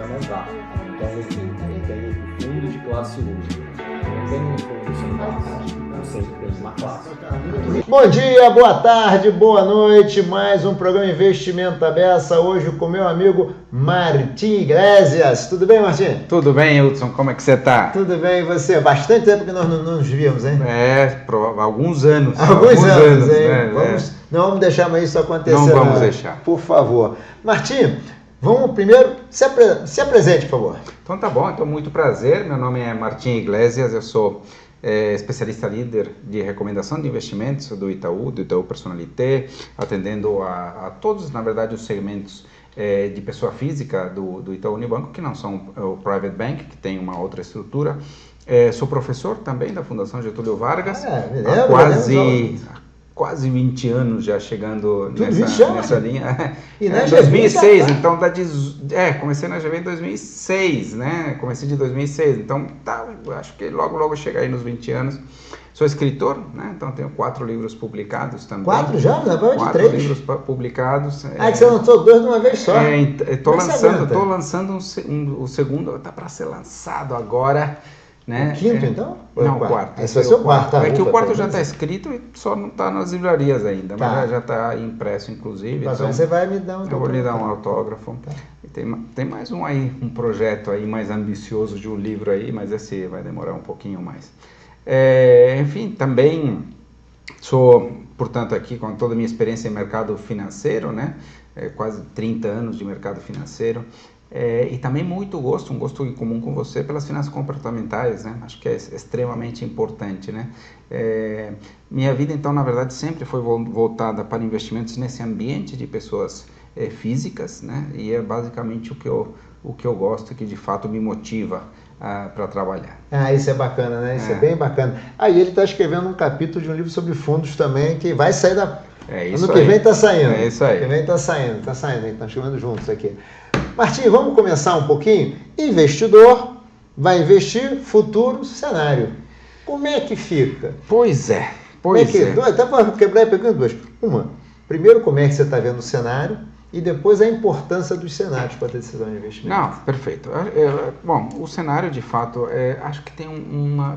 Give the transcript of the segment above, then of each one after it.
vai mais rápido. Então, tem o fundo de classe 1. Não tem um fundo sem classe. Não sempre tem uma classe. Bom dia, boa tarde, boa noite. Mais um programa Investimento à Beça. Hoje com meu amigo Martim Iglesias. Tudo bem, Martim? Tudo bem, Hudson. Como é que você está? Tudo bem, e você? Bastante tempo que nós não nos víamos, hein? Alguns anos. Alguns anos, hein? Né? Não vamos deixar mais isso acontecer. Não vamos deixar. Por favor. Martim, vamos primeiro, se apresente, por favor. Então tá bom, então muito prazer. Meu nome é Martim Iglesias, eu sou especialista líder de recomendação de investimentos do Itaú Personalité, atendendo a todos, na verdade, os segmentos de pessoa física do Itaú Unibanco, que não são o Private Bank, que tem uma outra estrutura. Sou professor também da Fundação Getúlio Vargas, há quase 20 anos já chegando nessa linha. E na 2006, então comecei na GV em 2006, né? Comecei de 2006, então acho que logo chega aí nos 20 anos. Sou escritor, né? Então tenho 4 livros publicados também. 4 já? Não, agora de 3. 4 livros publicados. Que você lançou 2 de uma vez só. Estou lançando o segundo, está para ser lançado agora. Né? O quinto, então? Não, o quarto. Esse vai ser o quarto. Que o quarto já está escrito e só não está nas livrarias ainda, mas já está impresso, inclusive. Mas então, você vai me dar um autógrafo. Eu vou lhe dar um autógrafo. Tá. E tem mais um projeto aí mais ambicioso de um livro aí, mas esse vai demorar um pouquinho mais. Enfim, também sou, portanto, aqui com toda a minha experiência em mercado financeiro, né? Quase 30 anos de mercado financeiro. E também um gosto em comum com você pelas finanças comportamentais, né? Acho que é extremamente importante, né? Minha vida, então, na verdade, sempre foi voltada para investimentos nesse ambiente de pessoas físicas, né? E é basicamente o que eu gosto, que de fato me motiva para trabalhar. Isso é bacana, né? Isso é bem bacana. Aí ele está escrevendo um capítulo de um livro sobre fundos também, que vai sair ano que vem está saindo. É isso aí. Ano que vem está saindo, estão escrevendo juntos aqui. Martim, vamos começar um pouquinho? Investidor vai investir, futuro, cenário. Como é que fica? Pois é. Até para quebrar e pegar duas. Uma, primeiro como é que você está vendo o cenário e depois a importância dos cenários para a decisão de investimento. Não, perfeito. Bom, o cenário de fato, acho que tem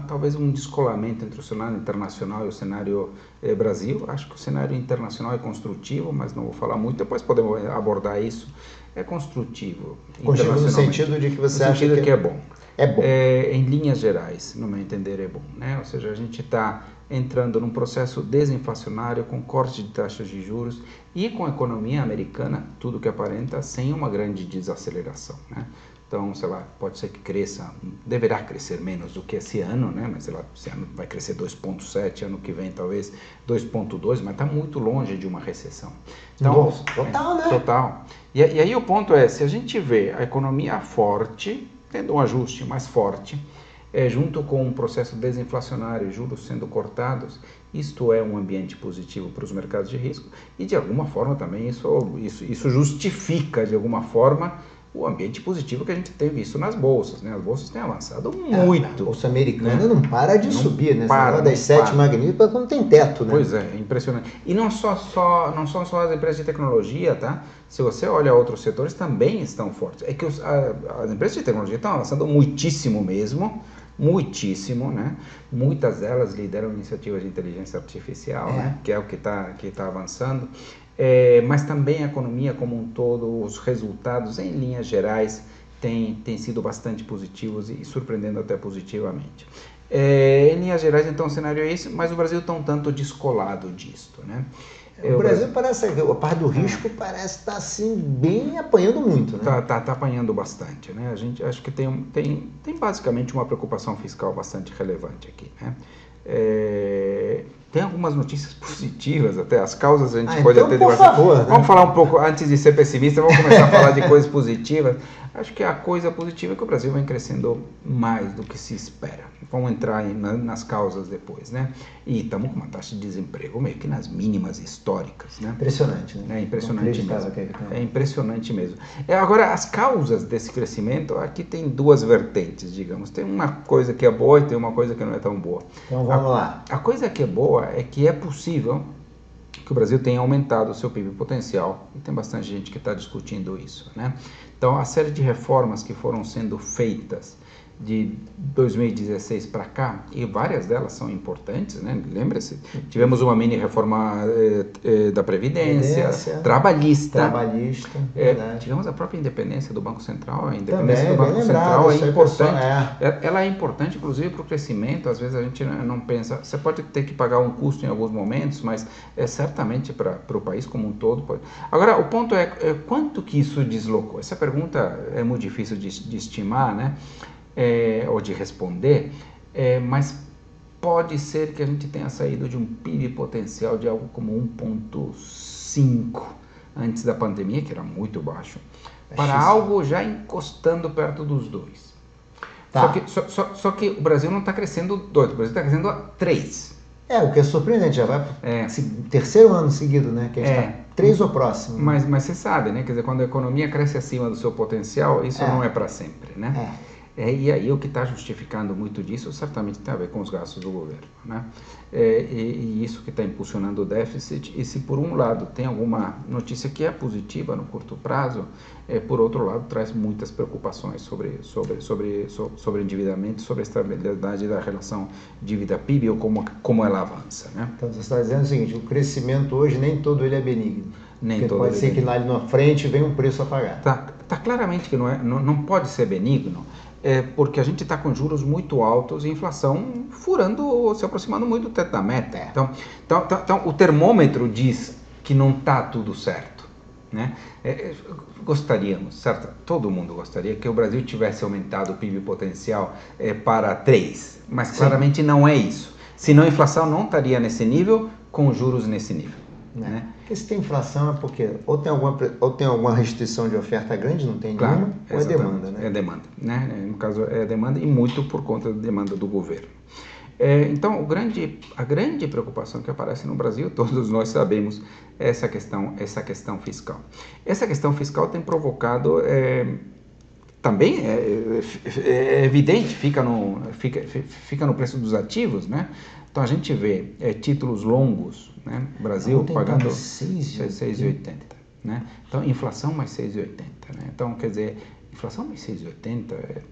talvez um descolamento entre o cenário internacional e o cenário Brasil. Acho que o cenário internacional é construtivo, mas não vou falar muito, depois podemos abordar isso. É construtivo. Construtivo no sentido de que você acha que é bom. É bom. Em linhas gerais, no meu entender, é bom, né? Ou seja, a gente está entrando num processo desinflacionário com corte de taxas de juros e com a economia americana, tudo que aparenta, sem uma grande desaceleração, né? Então, sei lá, pode ser que deverá crescer menos do que esse ano, né? Mas sei lá, esse ano vai crescer 2,7, ano que vem talvez 2,2, mas está muito longe de uma recessão. Então, total, né? Total. E aí o ponto é, se a gente vê a economia forte, tendo um ajuste mais forte, junto com um processo desinflacionário, juros sendo cortados, isto é um ambiente positivo para os mercados de risco e de alguma forma também isso justifica de alguma forma o ambiente positivo que a gente tem visto nas bolsas, né? As bolsas têm avançado muito. A bolsa americana não para de subir, né? Para, das 7 magníficas não tem teto, né? Pois é, impressionante. E não são só as empresas de tecnologia, tá? Se você olha outros setores, também estão fortes. É que as empresas de tecnologia estão avançando muitíssimo mesmo, né? Muitas delas lideram iniciativas de inteligência artificial, né? Que é o que tá avançando. Mas também a economia como um todo, os resultados em linhas gerais têm sido bastante positivos e surpreendendo até positivamente. Em linhas gerais, então, o cenário é esse, mas o Brasil está um tanto descolado disto, né? O Brasil parece, a parte do risco parece estar assim, bem apanhando muito, né? Tá apanhando bastante, né? A gente acho que tem basicamente uma preocupação fiscal bastante relevante aqui, né? Tem algumas notícias positivas, até as causas a gente pode então, até por favor, né? Vamos falar um pouco, antes de ser pessimista, vamos começar a falar de coisas positivas. Acho que a coisa positiva é que o Brasil vem crescendo mais do que se espera. Vamos entrar aí nas causas depois, né? E estamos com uma taxa de desemprego meio que nas mínimas históricas, né? Impressionante, né? É impressionante mesmo. É impressionante mesmo. Agora, as causas desse crescimento, aqui tem duas vertentes, digamos. Tem uma coisa que é boa e tem uma coisa que não é tão boa. Então vamos lá. A coisa que é boa é que é possível que o Brasil tem aumentado o seu PIB potencial, e tem bastante gente que está discutindo isso, né? Então, a série de reformas que foram sendo feitas de 2016 para cá, e várias delas são importantes, né? Lembra-se, tivemos uma mini reforma da Previdência, trabalhista, tivemos a própria independência do Banco Central, a independência do Banco Central é importante, ela é importante inclusive para o crescimento. Às vezes a gente não pensa, você pode ter que pagar um custo em alguns momentos, mas certamente para o país como um todo pode. Agora, o ponto é quanto que isso deslocou? Essa pergunta é muito difícil de estimar, né? Ou de responder, mas pode ser que a gente tenha saído de um PIB potencial de algo como 1,5 antes da pandemia, que era muito baixo, para algo já encostando perto dos 2. Tá. Só que o Brasil não está crescendo 2, o Brasil está crescendo 3. O que é surpreendente, já vai terceiro ano seguido, né? Que a gente está 3 ou próximo. Mas você sabe, né? Quer dizer, quando a economia cresce acima do seu potencial, isso não é para sempre, né? E aí o que está justificando muito disso certamente tem a ver com os gastos do governo, né? E isso que está impulsionando o déficit. E se por um lado tem alguma notícia que é positiva no curto prazo, por outro lado traz muitas preocupações sobre endividamento, sobre a estabilidade da relação dívida-PIB ou como ela avança, né? Então você está dizendo o seguinte: o crescimento hoje nem todo ele é benigno. Porque pode ser que lá na frente venha um preço a pagar. Tá claramente que não pode ser benigno. Porque a gente está com juros muito altos e inflação se aproximando muito do teto da meta. Então, o termômetro diz que não está tudo certo, né? Gostaríamos, certo? Todo mundo gostaria que o Brasil tivesse aumentado o PIB potencial para 3, mas claramente não é isso. Senão a inflação não estaria nesse nível, com juros nesse nível. Né? Porque se tem inflação é porque ou tem alguma restrição de oferta grande, não tem claro, nenhuma, ou é demanda, né? É demanda, né? No caso é demanda, e muito por conta da demanda do governo. Então, a grande preocupação que aparece no Brasil, todos nós sabemos, é essa questão fiscal. Essa questão fiscal tem provocado, também é evidente, fica no preço dos ativos, né? Então a gente vê títulos longos, né? Brasil pagando 6,80, né? Então inflação mais 6,80, né? Então quer dizer, inflação mais 6,80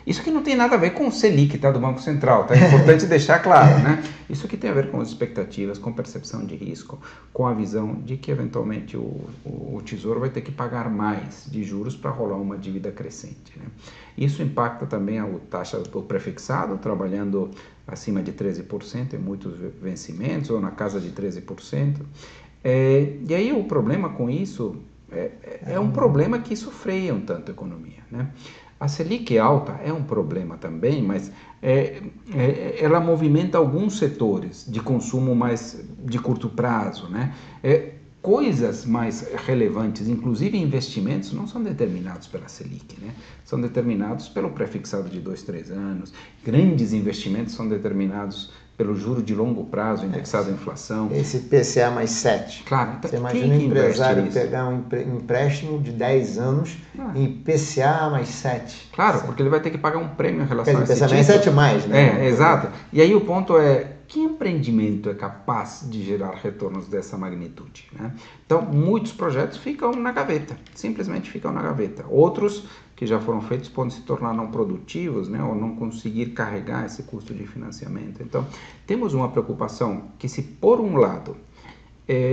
isso aqui não tem nada a ver com o Selic, tá, do Banco Central, tá? É importante deixar claro, né? Isso aqui tem a ver com as expectativas, com percepção de risco, com a visão de que eventualmente o Tesouro vai ter que pagar mais de juros para rolar uma dívida crescente, né? Isso impacta também a taxa do prefixado, trabalhando acima de 13% em muitos vencimentos, ou na casa de 13%. E aí o problema com isso é um problema que isso freia um tanto a economia, né? A Selic alta é um problema também, mas ela movimenta alguns setores de consumo mais de curto prazo, né? Coisas mais relevantes, inclusive investimentos, não são determinados pela Selic, né? São determinados pelo prefixado de 2, 3 anos. Grandes investimentos são determinados pelo juro de longo prazo indexado à inflação. Esse PCA mais 7. Claro. Então, você imagina um empresário pegar um empréstimo de 10 anos em PCA mais 7. Claro, porque ele vai ter que pagar um prêmio em relação a esse PCA mais 7 mais, né? Exato. E aí o ponto é, que empreendimento é capaz de gerar retornos dessa magnitude, né? Então, muitos projetos ficam na gaveta, simplesmente ficam na gaveta. Outros que já foram feitos podem se tornar não produtivos, né, ou não conseguir carregar esse custo de financiamento. Então, temos uma preocupação que, se por um lado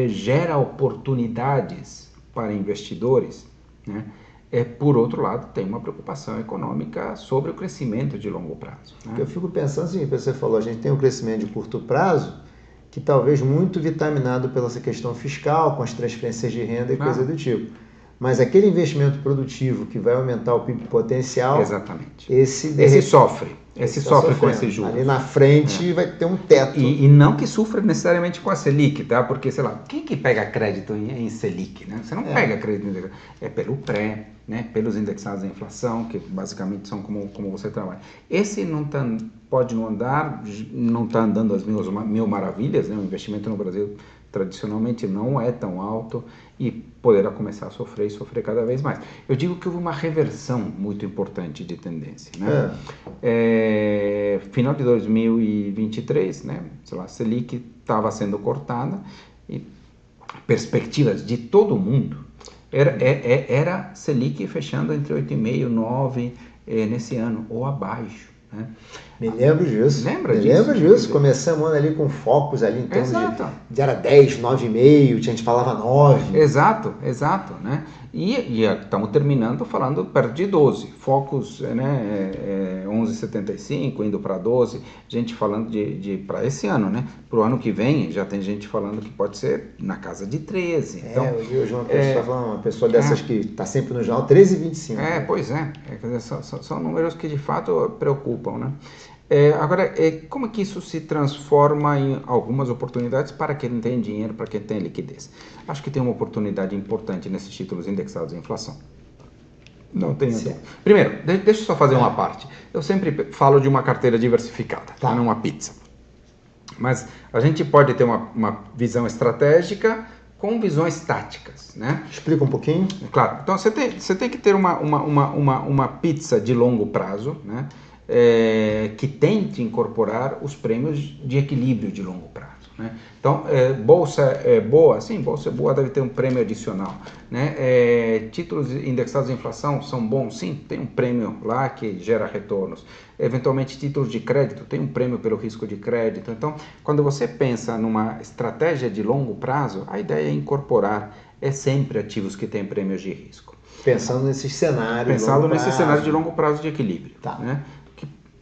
gera oportunidades para investidores, né, por outro lado, tem uma preocupação econômica sobre o crescimento de longo prazo, né? Eu fico pensando assim, você falou, a gente tem um crescimento de curto prazo, que talvez muito vitaminado pela essa questão fiscal, com as transferências de renda e coisa do tipo. Mas aquele investimento produtivo que vai aumentar o PIB potencial, exatamente. Esse sofre com esses juros. Ali na frente vai ter um teto. E não que sofra necessariamente com a Selic, tá? Porque, sei lá, quem que pega crédito em Selic, né? Você não pega crédito em Selic. É pelo pré, né? Pelos indexados à inflação, que basicamente são como você trabalha. Esse pode não andar, não está andando às mil maravilhas, né? O investimento no Brasil tradicionalmente não é tão alto e poderá começar a sofrer cada vez mais. Eu digo que houve uma reversão muito importante de tendência, né? Final de 2023, né? Sei lá, Selic estava sendo cortada e perspectivas de todo mundo, era Selic fechando entre 8,5 e 9 nesse ano, ou abaixo. Né? Me lembro disso. Lembra disso? Lembro disso. Começamos o ano ali com focos ali em torno de era 10, 9,5, a gente falava 9. Exato, né? E estamos terminando falando perto de 12, focos, né, 11,75, indo para 12, gente falando de para esse ano, né? Para o ano que vem, já tem gente falando que pode ser na casa de 13. Então, hoje uma pessoa dessas que está sempre no jornal, 13,25. Pois é. Quer dizer, são números que de fato preocupam, né? Agora, como é que isso se transforma em algumas oportunidades para quem tem dinheiro, para quem tem liquidez? Acho que tem uma oportunidade importante nesses títulos indexados à inflação. Não tenho dúvida. Primeiro, deixa eu só fazer uma parte. Eu sempre falo de uma carteira diversificada, não uma pizza. Mas a gente pode ter uma visão estratégica com visões táticas, né? Explica um pouquinho. Claro. Então, você tem que ter uma pizza de longo prazo, né? Que tente incorporar os prêmios de equilíbrio de longo prazo. Né? Então, bolsa é boa? Sim, bolsa é boa, deve ter um prêmio adicional. Né? Títulos indexados à inflação são bons? Sim, tem um prêmio lá que gera retornos. Eventualmente, títulos de crédito, tem um prêmio pelo risco de crédito. Então, quando você pensa numa estratégia de longo prazo, a ideia é incorporar sempre ativos que têm prêmios de risco. Pensando nesses cenários. Pensando nesse cenário de longo prazo de equilíbrio. Tá. Né?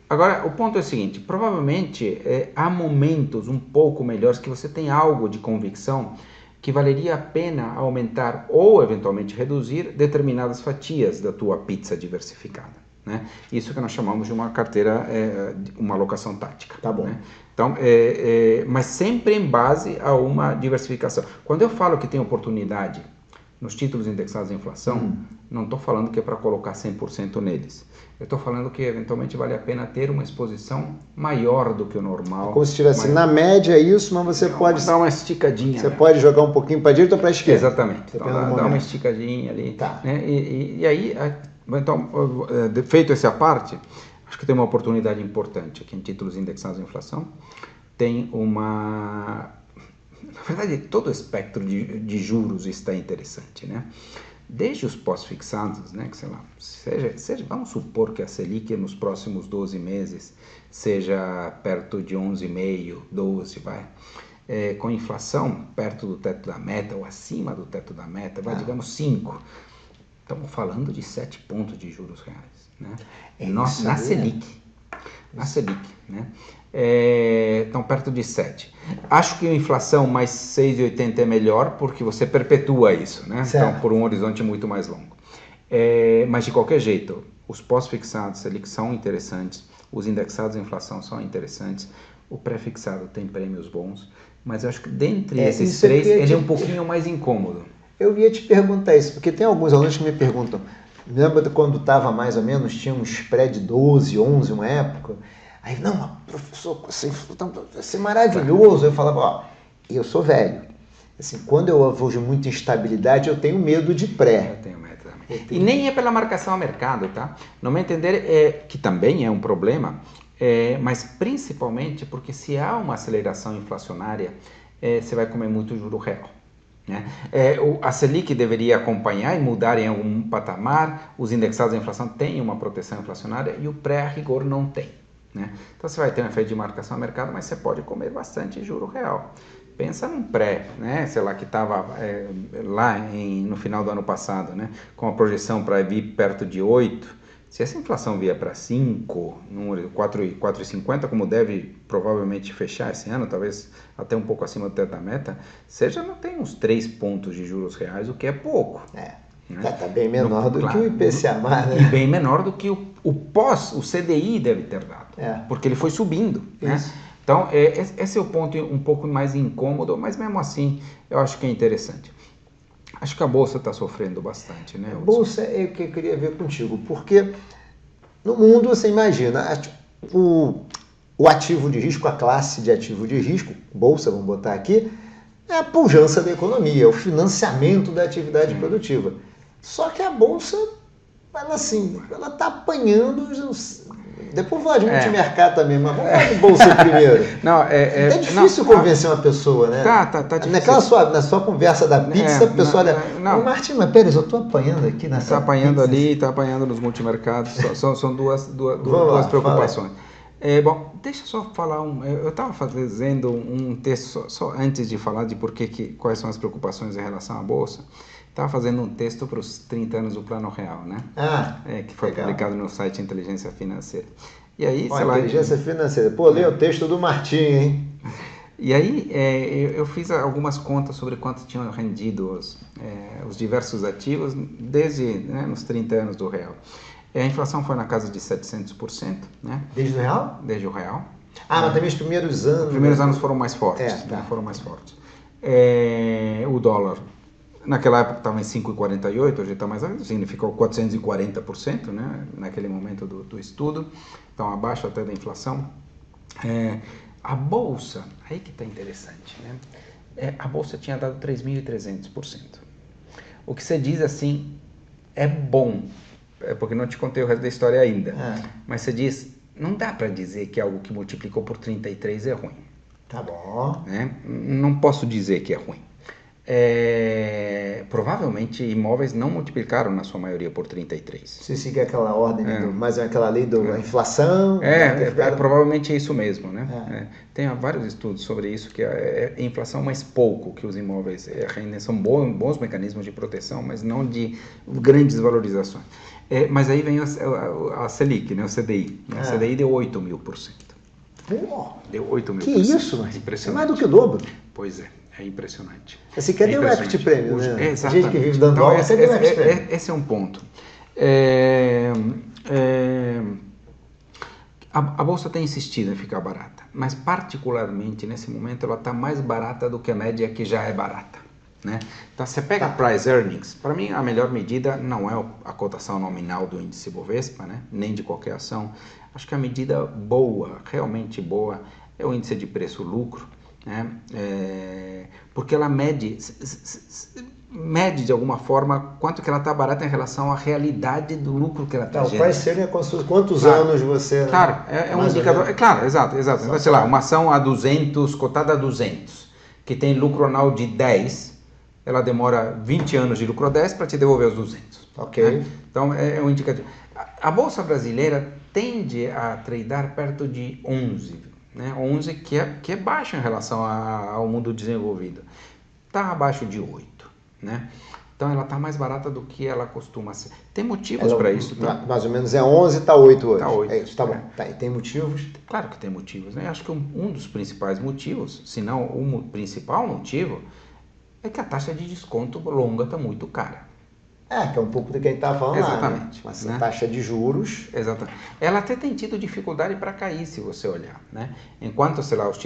Agora, o ponto é o seguinte, provavelmente há momentos um pouco melhores que você tem algo de convicção que valeria a pena aumentar ou eventualmente reduzir determinadas fatias da tua pizza diversificada. Né? Isso que nós chamamos de uma carteira, uma alocação tática. Tá bom. Né? Então, mas sempre em base a uma diversificação. Quando eu falo que tem oportunidade nos títulos indexados à inflação, não estou falando que é para colocar 100% neles. Eu estou falando que eventualmente vale a pena ter uma exposição maior do que o normal. Como se estivesse na média isso, mas você pode dar uma esticadinha. Você pode jogar um pouquinho para a direita ou para a esquerda. Exatamente. Então, dá uma esticadinha ali. Tá. Né? E aí, então, feito essa parte, acho que tem uma oportunidade importante aqui em títulos indexados à inflação. Tem uma... Na verdade, todo o espectro de juros está interessante, né? Desde os pós-fixados, né, que sei lá, vamos supor que a Selic nos próximos 12 meses seja perto de 11,5, 12, vai. Com inflação perto do teto da meta ou acima do teto da meta, digamos 5. Estamos falando de 7 pontos de juros reais, né? Na Selic. Na Selic, né? Estão perto de 7. Acho que a inflação mais 6,80 é melhor porque você perpetua isso, né? Então, por um horizonte muito mais longo. Mas de qualquer jeito, os pós-fixados Selic são interessantes, os indexados à inflação são interessantes, o pré-fixado tem prêmios bons, mas eu acho que dentre esses três, ele é um pouquinho mais incômodo. Eu ia te perguntar isso, porque tem alguns alunos que me perguntam, lembra quando estava mais ou menos, tinha um spread 12, 11, uma época... Aí, não, professor, vai ser maravilhoso. Eu falava, eu sou velho. Assim, quando eu vejo muita instabilidade, eu tenho medo de pré. Eu tenho medo também. E nem é pela marcação a mercado, tá? No meu entender, que também é um problema, mas principalmente porque se há uma aceleração inflacionária, você vai comer muito juro real. Né? A Selic deveria acompanhar e mudar em algum patamar, os indexados à inflação têm uma proteção inflacionária e o pré a rigor não tem. Né? Então você vai ter um efeito de marcação a mercado, mas você pode comer bastante juro real. Pensa num pré, né? Sei lá, que estava lá no final do ano passado, né? Com a projeção para vir perto de 8. Se essa inflação vier para 5, 4,50, como deve provavelmente fechar esse ano, talvez até um pouco acima do teto da meta, você já não tem uns 3 pontos de juros reais, o que é pouco. Está bem menor do que o IPCA+, né? E bem menor do que o CDI deve ter dado, porque ele foi subindo. Né? Então, esse é o ponto um pouco mais incômodo, mas mesmo assim, eu acho que é interessante. Acho que a Bolsa está sofrendo bastante, né? A Bolsa é o que eu queria ver contigo, porque no mundo, você imagina, o ativo de risco, a classe de ativo de risco, Bolsa, vamos botar aqui, é a pujança da economia, o financiamento da atividade produtiva. Só que a Bolsa, ela está apanhando Depois vou falar de multimercado também, mas vamos falar de bolsa primeiro. Não, é difícil convencer uma pessoa, né? Tá difícil. Na sua conversa da pizza, a pessoa olha, Martim, mas pera, eu estou apanhando aqui nessa Está apanhando pizza. ali, está apanhando nos multimercados, são duas preocupações. Bom, deixa eu só falar, eu estava fazendo um texto, só antes de falar de quais são as preocupações em relação à Bolsa, estava fazendo um texto para os 30 anos do Plano Real, né? Que foi publicado no site Inteligência Financeira. E aí, Inteligência Financeira. Pô, lê o texto do Martim, hein? E aí, eu fiz algumas contas sobre quanto tinham rendido os diversos ativos desde nos 30 anos do Real. A inflação foi na casa de 700%, né? Desde o Real? Desde o Real. Mas também os primeiros anos... Os primeiros anos foram mais fortes. Foram mais fortes. O dólar, naquela época estava em 5,48, hoje está mais alto, significou 440%, né? Naquele momento do estudo. Então, abaixo até da inflação. A Bolsa, aí que está interessante, né? A Bolsa tinha dado 3.300%. O que você diz assim, é bom, porque não te contei o resto da história ainda, mas você diz, não dá para dizer que algo que multiplicou por 33 é ruim. Tá bom. Né? Não posso dizer que é ruim. Provavelmente imóveis não multiplicaram na sua maioria por 33. Se seguir aquela ordem, mas aquela lei da inflação... provavelmente é isso mesmo, né? Tem vários estudos sobre isso, que a inflação mais pouco que os imóveis rendem, são bons mecanismos de proteção, mas não de grandes valorizações. Mas aí vem a Selic, né? O CDI. A CDI deu 8.000%. Deu 8.000%. Que isso, mas impressionante. É mais do que o dobro. Pois é. É impressionante. Assim, cadê o equity premium, né? Exatamente. A gente que vive dando aula, cadê o equity premium? Esse é um ponto. A Bolsa tem insistido em ficar barata, mas particularmente nesse momento ela está mais barata do que a média, que já é barata. Né? Então, você pega Price Earnings, para mim a melhor medida não é a cotação nominal do índice Bovespa, né? Nem de qualquer ação. Acho que a medida boa, realmente boa, é o índice de preço-lucro. Né? Porque ela mede de alguma forma quanto que ela está barata em relação à realidade do lucro que ela está gerando. O price earning é quantos anos você... Claro, é um indicador... Claro, exato. Então, sei lá, uma ação a 200, cotada a 200, que tem lucro anual de 10, ela demora 20 anos de lucro a 10 para te devolver os 200. Ok. Né? Então, é um indicador. A Bolsa brasileira tende a tradear perto de 11, né? 11 que é baixo em relação ao mundo desenvolvido. Está abaixo de 8. Né? Então ela está mais barata do que ela costuma ser. Tem motivos para isso. Tá? Mais ou menos é 11, está 8 hoje. Está 8. É isso, tá bom. Tá, e tem motivos? Claro que tem motivos. Né? Acho que um dos principais motivos, se não o principal motivo, é que a taxa de desconto longa está muito cara. Que é um pouco do que a gente estava falando. Exatamente. Lá, né? Mas a taxa de juros... Exatamente. Ela até tem tido dificuldade para cair, se você olhar. Né? Enquanto, sei lá, os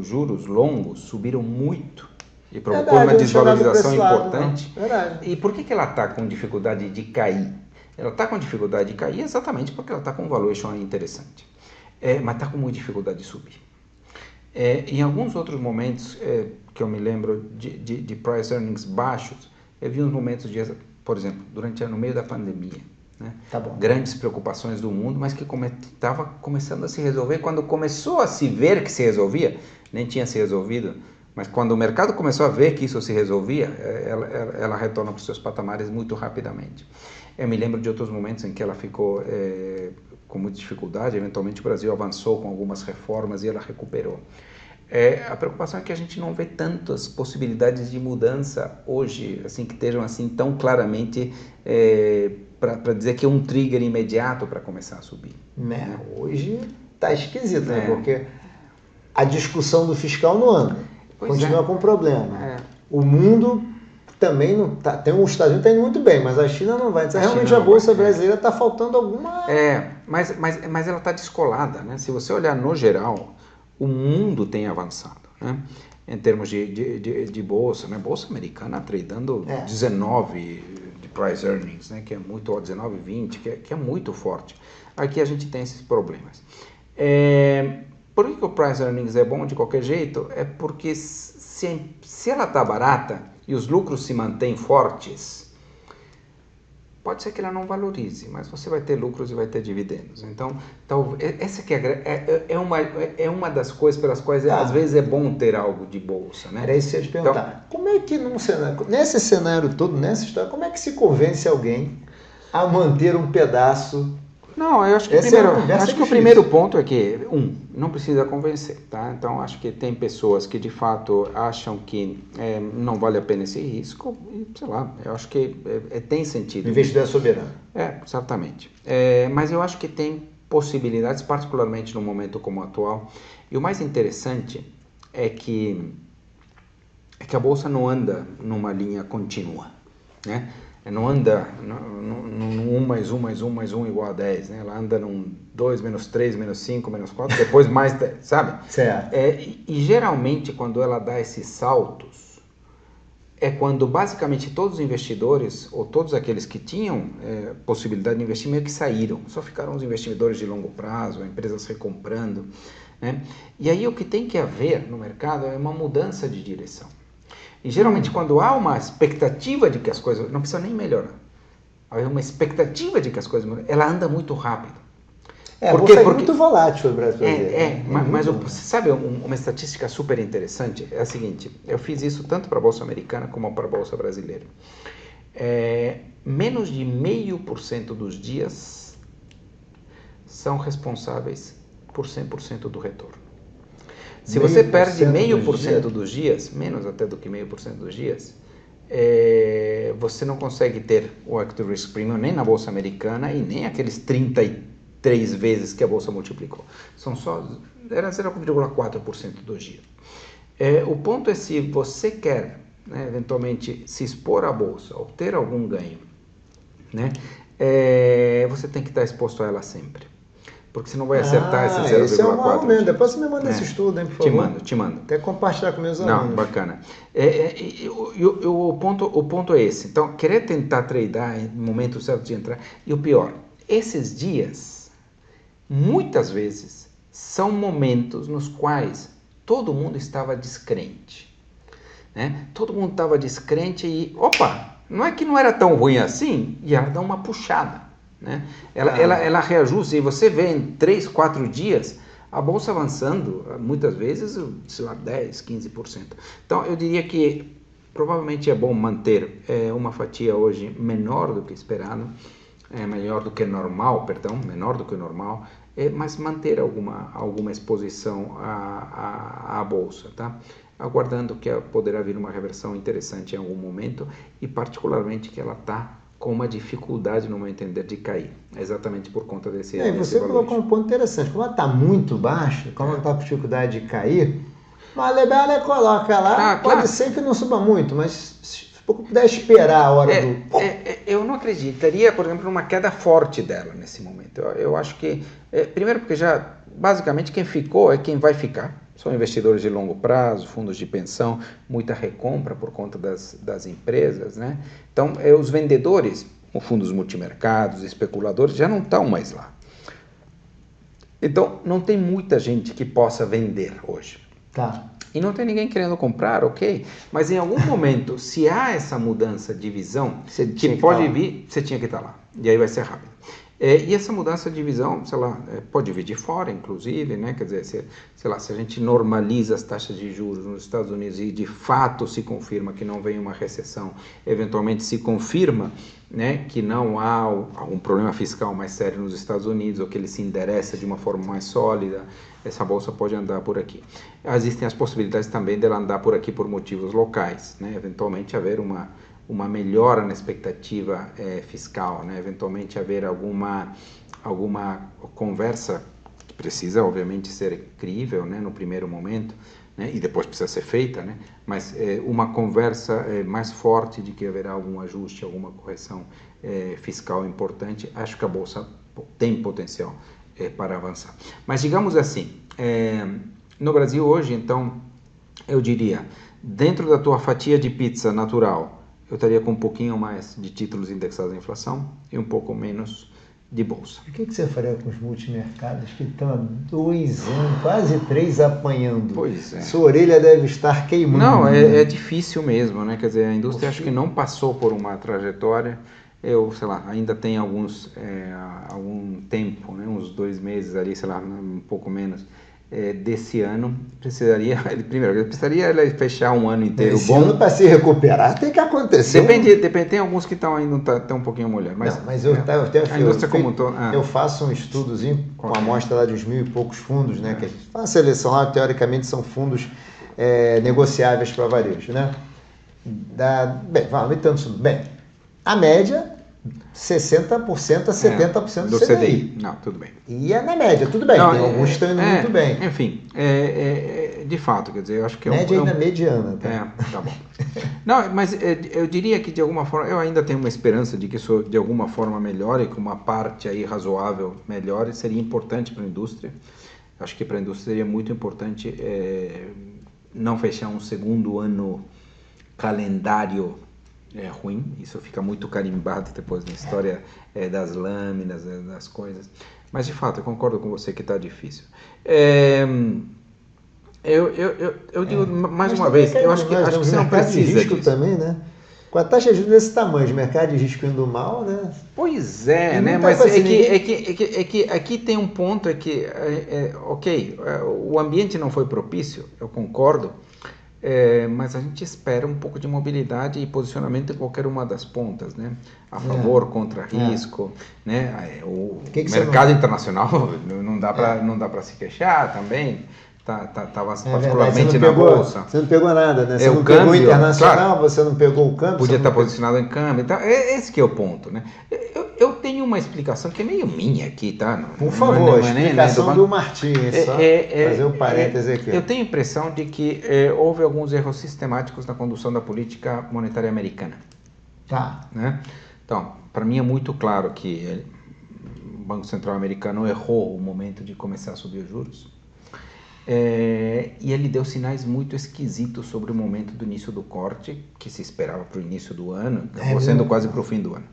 juros longos subiram muito e provocou uma desvalorização importante. E por que ela está com dificuldade de cair? Ela está com dificuldade de cair exatamente porque ela está com um valuation interessante. Mas está com muita dificuldade de subir. Em alguns outros momentos que eu me lembro de price earnings baixos, eu vi uns momentos por exemplo, no meio da pandemia, né? Tá bom. Grandes preocupações do mundo, mas que estava começando a se resolver. Quando começou a se ver que se resolvia, nem tinha se resolvido, mas quando o mercado começou a ver que isso se resolvia, ela retorna para os seus patamares muito rapidamente. Eu me lembro de outros momentos em que ela ficou com muita dificuldade, eventualmente o Brasil avançou com algumas reformas e ela recuperou. A preocupação é que a gente não vê tantas possibilidades de mudança hoje, assim, que estejam assim tão claramente para dizer que é um trigger imediato para começar a subir. Né? Hoje está esquisito, né? Porque a discussão do fiscal não anda, continua com problema. O mundo também não tá, os Estados Unidos está indo muito bem, mas a China não vai. Então, realmente a Bolsa brasileira está faltando alguma... Mas ela está descolada, né? Se você olhar no geral, o mundo tem avançado, né? Em termos de bolsa, né? Bolsa americana tradando 19 de price earnings, né? Que é muito, 19,20, que é muito forte. Aqui a gente tem esses problemas. Por que o price earnings é bom de qualquer jeito? É porque se ela está barata e os lucros se mantêm fortes, pode ser que ela não valorize, mas você vai ter lucros e vai ter dividendos. Então, essa que é uma das coisas pelas quais às vezes é bom ter algo de bolsa, né? Era isso que eu ia te perguntar. Então, como é que nesse cenário todo, nessa história, como é que se convence alguém a manter um pedaço? Não, eu acho que, o primeiro ponto é que, não precisa convencer, tá? Então, acho que tem pessoas que, de fato, acham que não vale a pena esse risco e, sei lá, eu acho que tem sentido. O investidor é soberano. Exatamente. Mas eu acho que tem possibilidades, particularmente no momento como o atual. E o mais interessante é que a Bolsa não anda numa linha contínua, né? Não anda num 1 mais 1 mais 1 mais 1 igual a 10, né? Ela anda num 2 menos 3 menos 5 menos 4, depois mais 10, sabe? Certo. E geralmente quando ela dá esses saltos, é quando basicamente todos os investidores, ou todos aqueles que tinham possibilidade de investir, meio que saíram. Só ficaram os investidores de longo prazo, empresas recomprando, né? E aí o que tem que haver no mercado é uma mudança de direção. E geralmente quando há uma expectativa de que as coisas, não precisa nem melhorar, há uma expectativa de que as coisas melhoram, ela anda muito rápido. Porque é muito volátil o Brasil. Mas você sabe uma estatística super interessante? É a seguinte, eu fiz isso tanto para a Bolsa Americana como para a Bolsa Brasileira. Menos de 0,5% dos dias são responsáveis por 100% do retorno. Se você perde 0,5% dos dias, menos até do que 0,5% dos dias, você não consegue ter o Active Risk Premium nem na Bolsa Americana e nem aqueles 33 vezes que a Bolsa multiplicou. Era 0,4% dos dias. O ponto é se você quer, né, eventualmente, se expor à Bolsa ou ter algum ganho, né, você tem que estar exposto a ela sempre. Porque você não vai acertar esse 0,4%. Esse é um argumento. Depois você me manda esse estudo, hein, por favor. Te mando. Até compartilhar com meus alunos. Não, bacana. O ponto é esse. Então, querer tentar tradear no momento certo de entrar. E o pior, esses dias, muitas vezes, são momentos nos quais todo mundo estava descrente. Né? Todo mundo estava descrente e, não é que não era tão ruim assim, e ela dá uma puxada. Né? Ela reajusta e você vê em 3, 4 dias a bolsa avançando, muitas vezes, sei lá, 10, 15%. Então, eu diria que provavelmente é bom manter uma fatia hoje menor do que esperado, menor do que normal, mas manter alguma exposição à bolsa, tá? Aguardando que poderá vir uma reversão interessante em algum momento e particularmente que ela está com uma dificuldade, no meu entender, de cair. Exatamente por conta desse você colocou um ponto interessante. Como ela está muito baixa, como ela está com dificuldade de cair, mas ela coloca lá, pode ser que não suba muito, mas se puder esperar a hora do... Eu não acreditaria, por exemplo, numa queda forte dela nesse momento. Eu acho que, primeiro porque já, basicamente, quem ficou é quem vai ficar. São investidores de longo prazo, fundos de pensão, muita recompra por conta das empresas, né? Então, os vendedores, os fundos multimercados, especuladores, já não estão mais lá. Então, não tem muita gente que possa vender hoje. Tá. E não tem ninguém querendo comprar, ok? Mas em algum momento, se há essa mudança de visão, que pode vir, você tinha que estar lá. E aí vai ser rápido. E essa mudança de visão, sei lá, pode vir de fora, inclusive, né? Quer dizer, se a gente normaliza as taxas de juros nos Estados Unidos e de fato se confirma que não vem uma recessão, eventualmente se confirma, né, que não há algum problema fiscal mais sério nos Estados Unidos ou que ele se endereça de uma forma mais sólida, essa bolsa pode andar por aqui. Existem as possibilidades também dela andar por aqui por motivos locais, né? Eventualmente haver uma melhora na expectativa fiscal, né? Eventualmente haver alguma conversa que precisa, obviamente, ser crível, né, no primeiro momento, né, e depois precisa ser feita, né, mas uma conversa mais forte de que haverá algum ajuste, alguma correção fiscal importante. Acho que a Bolsa tem potencial para avançar. Mas digamos assim, no Brasil hoje, então, eu diria, dentro da tua fatia de pizza natural, eu estaria com um pouquinho mais de títulos indexados à inflação e um pouco menos de bolsa. O que você faria com os multimercados que estão há 2 anos, quase 3 apanhando? Pois é. Sua orelha deve estar queimando. Não, é difícil mesmo, né? Quer dizer, a indústria acho que não passou por uma trajetória eu, sei lá, ainda tem algum tempo, né, uns 2 meses ali, sei lá, um pouco menos, desse ano, ele precisaria fechar um ano inteiro Esse bom. ano, para se recuperar, tem que acontecer. Depende, tem alguns que estão ainda um pouquinho molhando. Mas, não, mas a indústria como eu faço um estudozinho com a amostra lá de uns 1.000 e poucos fundos, né? Que a gente faz a seleção lá, teoricamente são fundos negociáveis para varejo, né? Vamos tanto tudo. Bem, a média 60% a 70% do CDI. Não, tudo bem. E é na média, tudo bem. Não, tem alguns que estão indo muito bem. Enfim, de fato, quer dizer, eu acho que média ainda mediana. Tá? Tá bom. Não, mas eu diria que de alguma forma, eu ainda tenho uma esperança de que isso de alguma forma melhore, que uma parte aí razoável melhore, seria importante para a indústria. Acho que para a indústria seria muito importante não fechar um segundo ano calendário ruim, isso fica muito carimbado depois na história das lâminas, das coisas. Mas de fato, eu concordo com você que está difícil. Eu digo mais uma vez, eu acho que você não precisa de risco disso. Também, né? Com a taxa de juros desse tamanho, de mercado de risco indo mal, né? Pois é, né? Mas que aqui tem um ponto, o ambiente não foi propício, eu concordo, mas a gente espera um pouco de mobilidade e posicionamento em qualquer uma das pontas, né? A favor, contra risco, né? O mercado internacional não dá para se queixar também. Estava particularmente na bolsa. Você não pegou nada, né? Você não câmbio, pegou internacional, claro, você não pegou o câmbio. Podia estar posicionado em câmbio. Então, esse que é o ponto, né? Eu tenho uma explicação que é meio minha aqui, tá? Por favor, a explicação do Martim, só fazer um parêntese aqui. Eu tenho a impressão de que houve alguns erros sistemáticos na condução da política monetária americana. Tá. Né? Então, para mim é muito claro que o Banco Central americano errou o momento de começar a subir os juros. E ele deu sinais muito esquisitos sobre o momento do início do corte, que se esperava para o início do ano, acabou sendo quase para o fim do ano.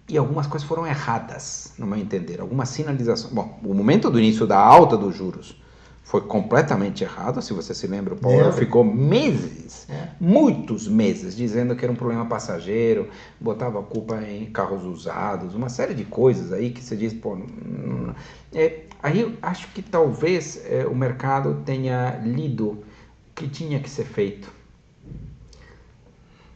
E algumas coisas foram erradas, no meu entender. Algumas sinalizações. Bom, o momento do início da alta dos juros foi completamente errado. Se você se lembra, o Powell ficou meses, muitos meses, dizendo que era um problema passageiro, botava a culpa em carros usados, uma série de coisas aí que você diz, aí eu acho que talvez o mercado tenha lido o que tinha que ser feito.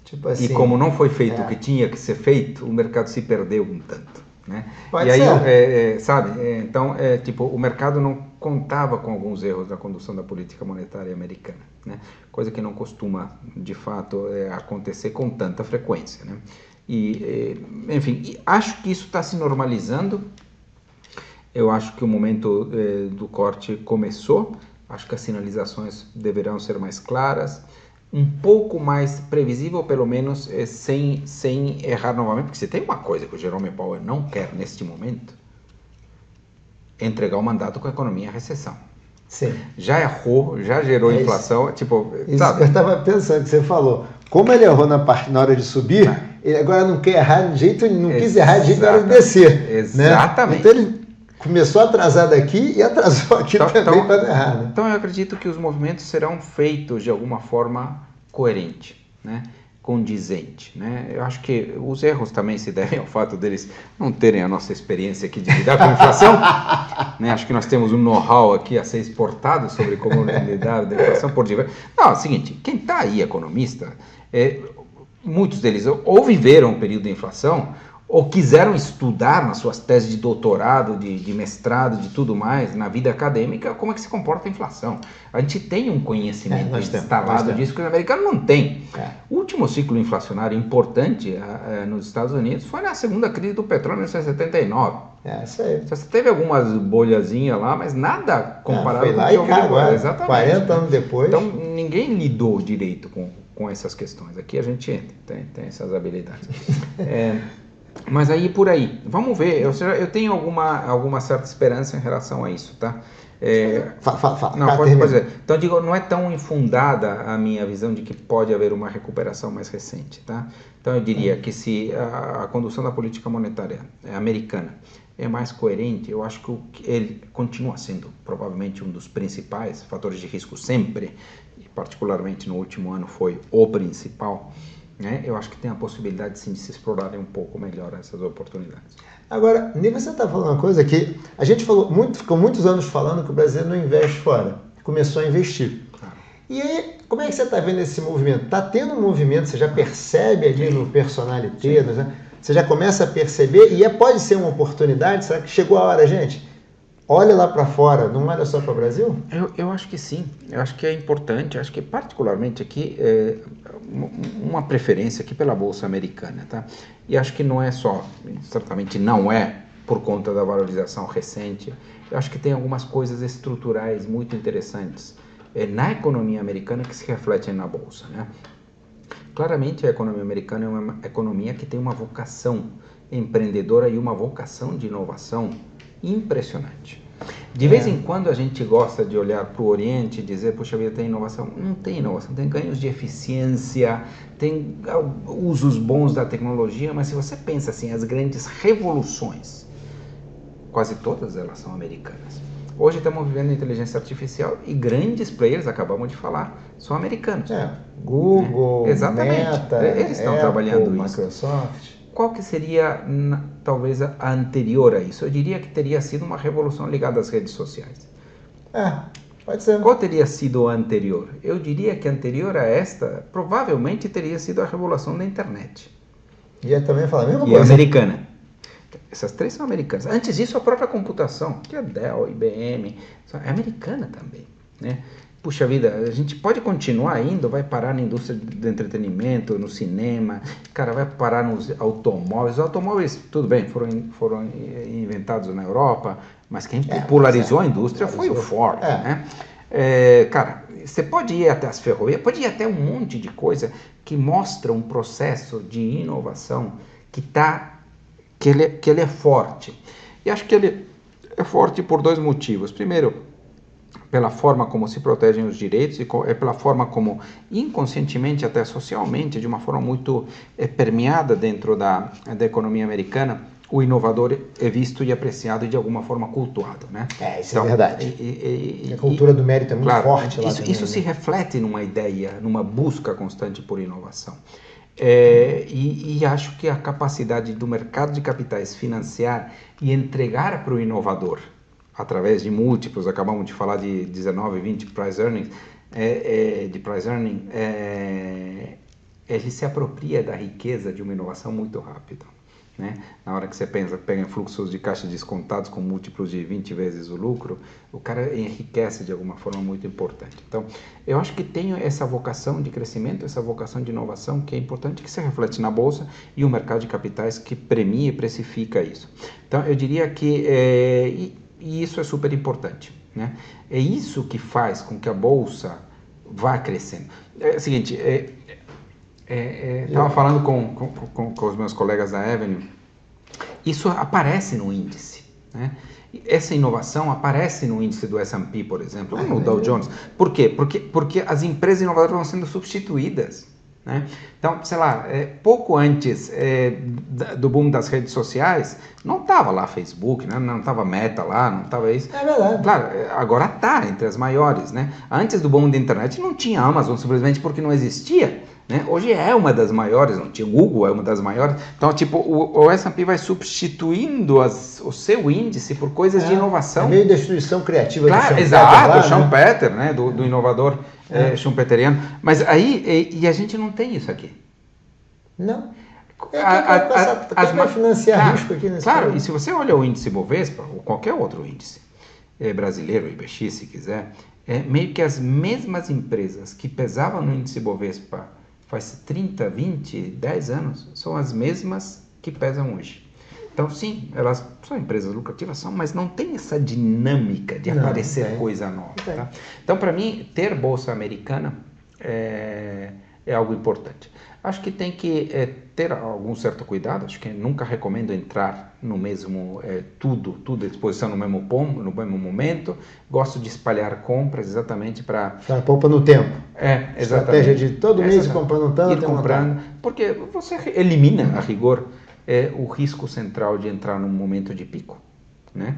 Tipo assim, e como não foi feito o que tinha que ser feito, o mercado se perdeu um tanto. Né? Pode e aí, ser. Então, o mercado não contava com alguns erros na condução da política monetária americana, né? Coisa que não costuma, de fato, acontecer com tanta frequência, né? Enfim, acho que isso está se normalizando. Eu acho que o momento do corte começou, acho que as sinalizações deverão ser mais claras, um pouco mais previsível, pelo menos, sem errar novamente, porque se tem uma coisa que o Jerome Powell não quer neste momento, é entregar o mandato com a economia em recessão. Sim. Já errou, já gerou inflação, sabe? Eu estava pensando que você falou, como ele errou na hora de subir, ele agora não quer errar de jeito, não quis errar de jeito na hora de descer. Exatamente. Né? Então ele começou a atrasar daqui e atrasou aqui também para não errar. Né? Então eu acredito que os movimentos serão feitos de alguma forma coerente, né? Condizente. Né? Eu acho que os erros também se devem ao fato deles não terem a nossa experiência aqui de lidar com a inflação. Né? Acho que nós temos um know-how aqui a ser exportado sobre como lidar com a inflação por diversos. Não, é o seguinte, quem está aí economista, muitos deles ou viveram o período da inflação, ou quiseram estudar nas suas teses de doutorado, de mestrado, de tudo mais, na vida acadêmica, como é que se comporta a inflação. A gente tem um conhecimento instalado disso que os americanos não têm. O último ciclo inflacionário importante nos Estados Unidos foi na segunda crise do petróleo em 1979. Isso aí. Você teve algumas bolhazinhas lá, mas nada comparado foi lá com o que e cá agora, exatamente. 40 anos depois. Então, ninguém lidou direito com essas questões. Aqui a gente tem essas habilidades. Mas aí por aí, vamos ver, eu tenho alguma certa esperança em relação a isso, tá? Fala. Não, pode dizer. Então, digo, não é tão infundada a minha visão de que pode haver uma recuperação mais recente, tá? Então, eu diria que se a condução da política monetária americana é mais coerente, eu acho que ele continua sendo provavelmente um dos principais fatores de risco sempre, e particularmente no último ano foi o principal, né? Eu acho que tem a possibilidade sim de se explorarem um pouco melhor essas oportunidades. Agora, Nico, você está falando uma coisa que a gente ficou muitos anos falando que o Brasil não investe fora. Começou a investir. E aí, como é que você está vendo esse movimento? Está tendo um movimento, você já percebe ali no personalité, né? Você já começa a perceber, e pode ser uma oportunidade? Será que chegou a hora, gente? Olha lá para fora, não olha só para o Brasil? Eu acho que sim, eu acho que é importante, acho que particularmente aqui, uma preferência aqui pela Bolsa Americana, tá? E acho que não é só, certamente não é por conta da valorização recente, eu acho que tem algumas coisas estruturais muito interessantes na economia americana que se refletem na Bolsa, né? Claramente a economia americana é uma economia que tem uma vocação empreendedora e uma vocação de inovação impressionante. De vez em quando a gente gosta de olhar para o Oriente e dizer, puxa vida, tem inovação. Não tem inovação, tem ganhos de eficiência, tem usos bons da tecnologia, mas se você pensa assim, as grandes revoluções, quase todas elas são americanas. Hoje estamos vivendo inteligência artificial e grandes players, acabamos de falar, são americanos. Google, Exatamente. Meta, Eles estão Apple, trabalhando isso. Microsoft. Qual que seria, talvez, a anterior a isso? Eu diria que teria sido uma revolução ligada às redes sociais. Pode ser. Qual teria sido a anterior? Eu diria que anterior a esta, provavelmente teria sido a revolução da internet. Ia também falar a mesma E coisa. americana. Essas três são americanas. Antes disso, a própria computação, que é Dell, IBM, é americana também, né? Puxa vida, a gente pode continuar indo, vai parar na indústria do entretenimento, no cinema, cara, vai parar nos automóveis. Os automóveis, tudo bem, foram inventados na Europa, mas quem popularizou a indústria foi o Ford, né? Cara, você pode ir até as ferrovias, pode ir até um monte de coisa que mostra um processo de inovação que ele é forte. E acho que ele é forte por dois motivos. Primeiro, pela forma como se protegem os direitos e pela forma como, inconscientemente, até socialmente, de uma forma muito permeada dentro da economia americana, o inovador é visto e apreciado e de alguma forma cultuado, né? Isso então, é verdade. A cultura do mérito é muito forte lá também. Isso se reflete numa ideia, numa busca constante por inovação. E acho que a capacidade do mercado de capitais financiar e entregar para o inovador, através de múltiplos, acabamos de falar de 19, 20 price earnings, ele se apropria da riqueza de uma inovação muito rápida, né? Na hora que você pega em fluxos de caixa descontados com múltiplos de 20 vezes o lucro, o cara enriquece de alguma forma muito importante. Então, eu acho que tem essa vocação de crescimento, essa vocação de inovação que é importante, que se reflete na Bolsa e o mercado de capitais que premia e precifica isso. Então, eu diria que e isso é super importante, né? É isso que faz com que a Bolsa vá crescendo. É o seguinte, estava falando com os meus colegas da Avenue, isso aparece no índice, né? Essa inovação aparece no índice do S&P, por exemplo, ou no Dow Jones. Por quê? Porque as empresas inovadoras vão sendo substituídas, né? Então, sei lá, pouco antes do boom das redes sociais, não estava lá Facebook, né? Não estava Meta lá, não estava isso. É verdade. Claro, agora está entre as maiores, né? Antes do boom da internet não tinha Amazon simplesmente porque não existia, né? Hoje é uma das maiores, não tinha Google, é uma das maiores. Então, tipo, o S&P vai substituindo o seu índice por coisas de inovação. É meio destruição criativa claro, do exato, do Schumpeter, né? Do inovador schumpeteriano. Mas aí, e a gente não tem isso aqui. Não. Quem vai financiar risco aqui nesse Claro, e se você olha o índice Bovespa, ou qualquer outro índice brasileiro, IBX, se quiser, meio que as mesmas empresas que pesavam no índice Bovespa faz 30, 20, 10 anos, são as mesmas que pesam hoje. Então, sim, elas são empresas lucrativas, mas não tem essa dinâmica de aparecer coisa nova. Tá? Então, para mim, ter Bolsa Americana é algo importante. Acho que tem que ter algum certo cuidado, acho que nunca recomendo entrar no mesmo, tudo à disposição no mesmo momento. Gosto de espalhar compras exatamente para... poupa no tempo. Exatamente. Estratégia de todo mês comprando tanto. Ir comprando, porque você elimina, a rigor, o risco central de entrar num momento de pico, né?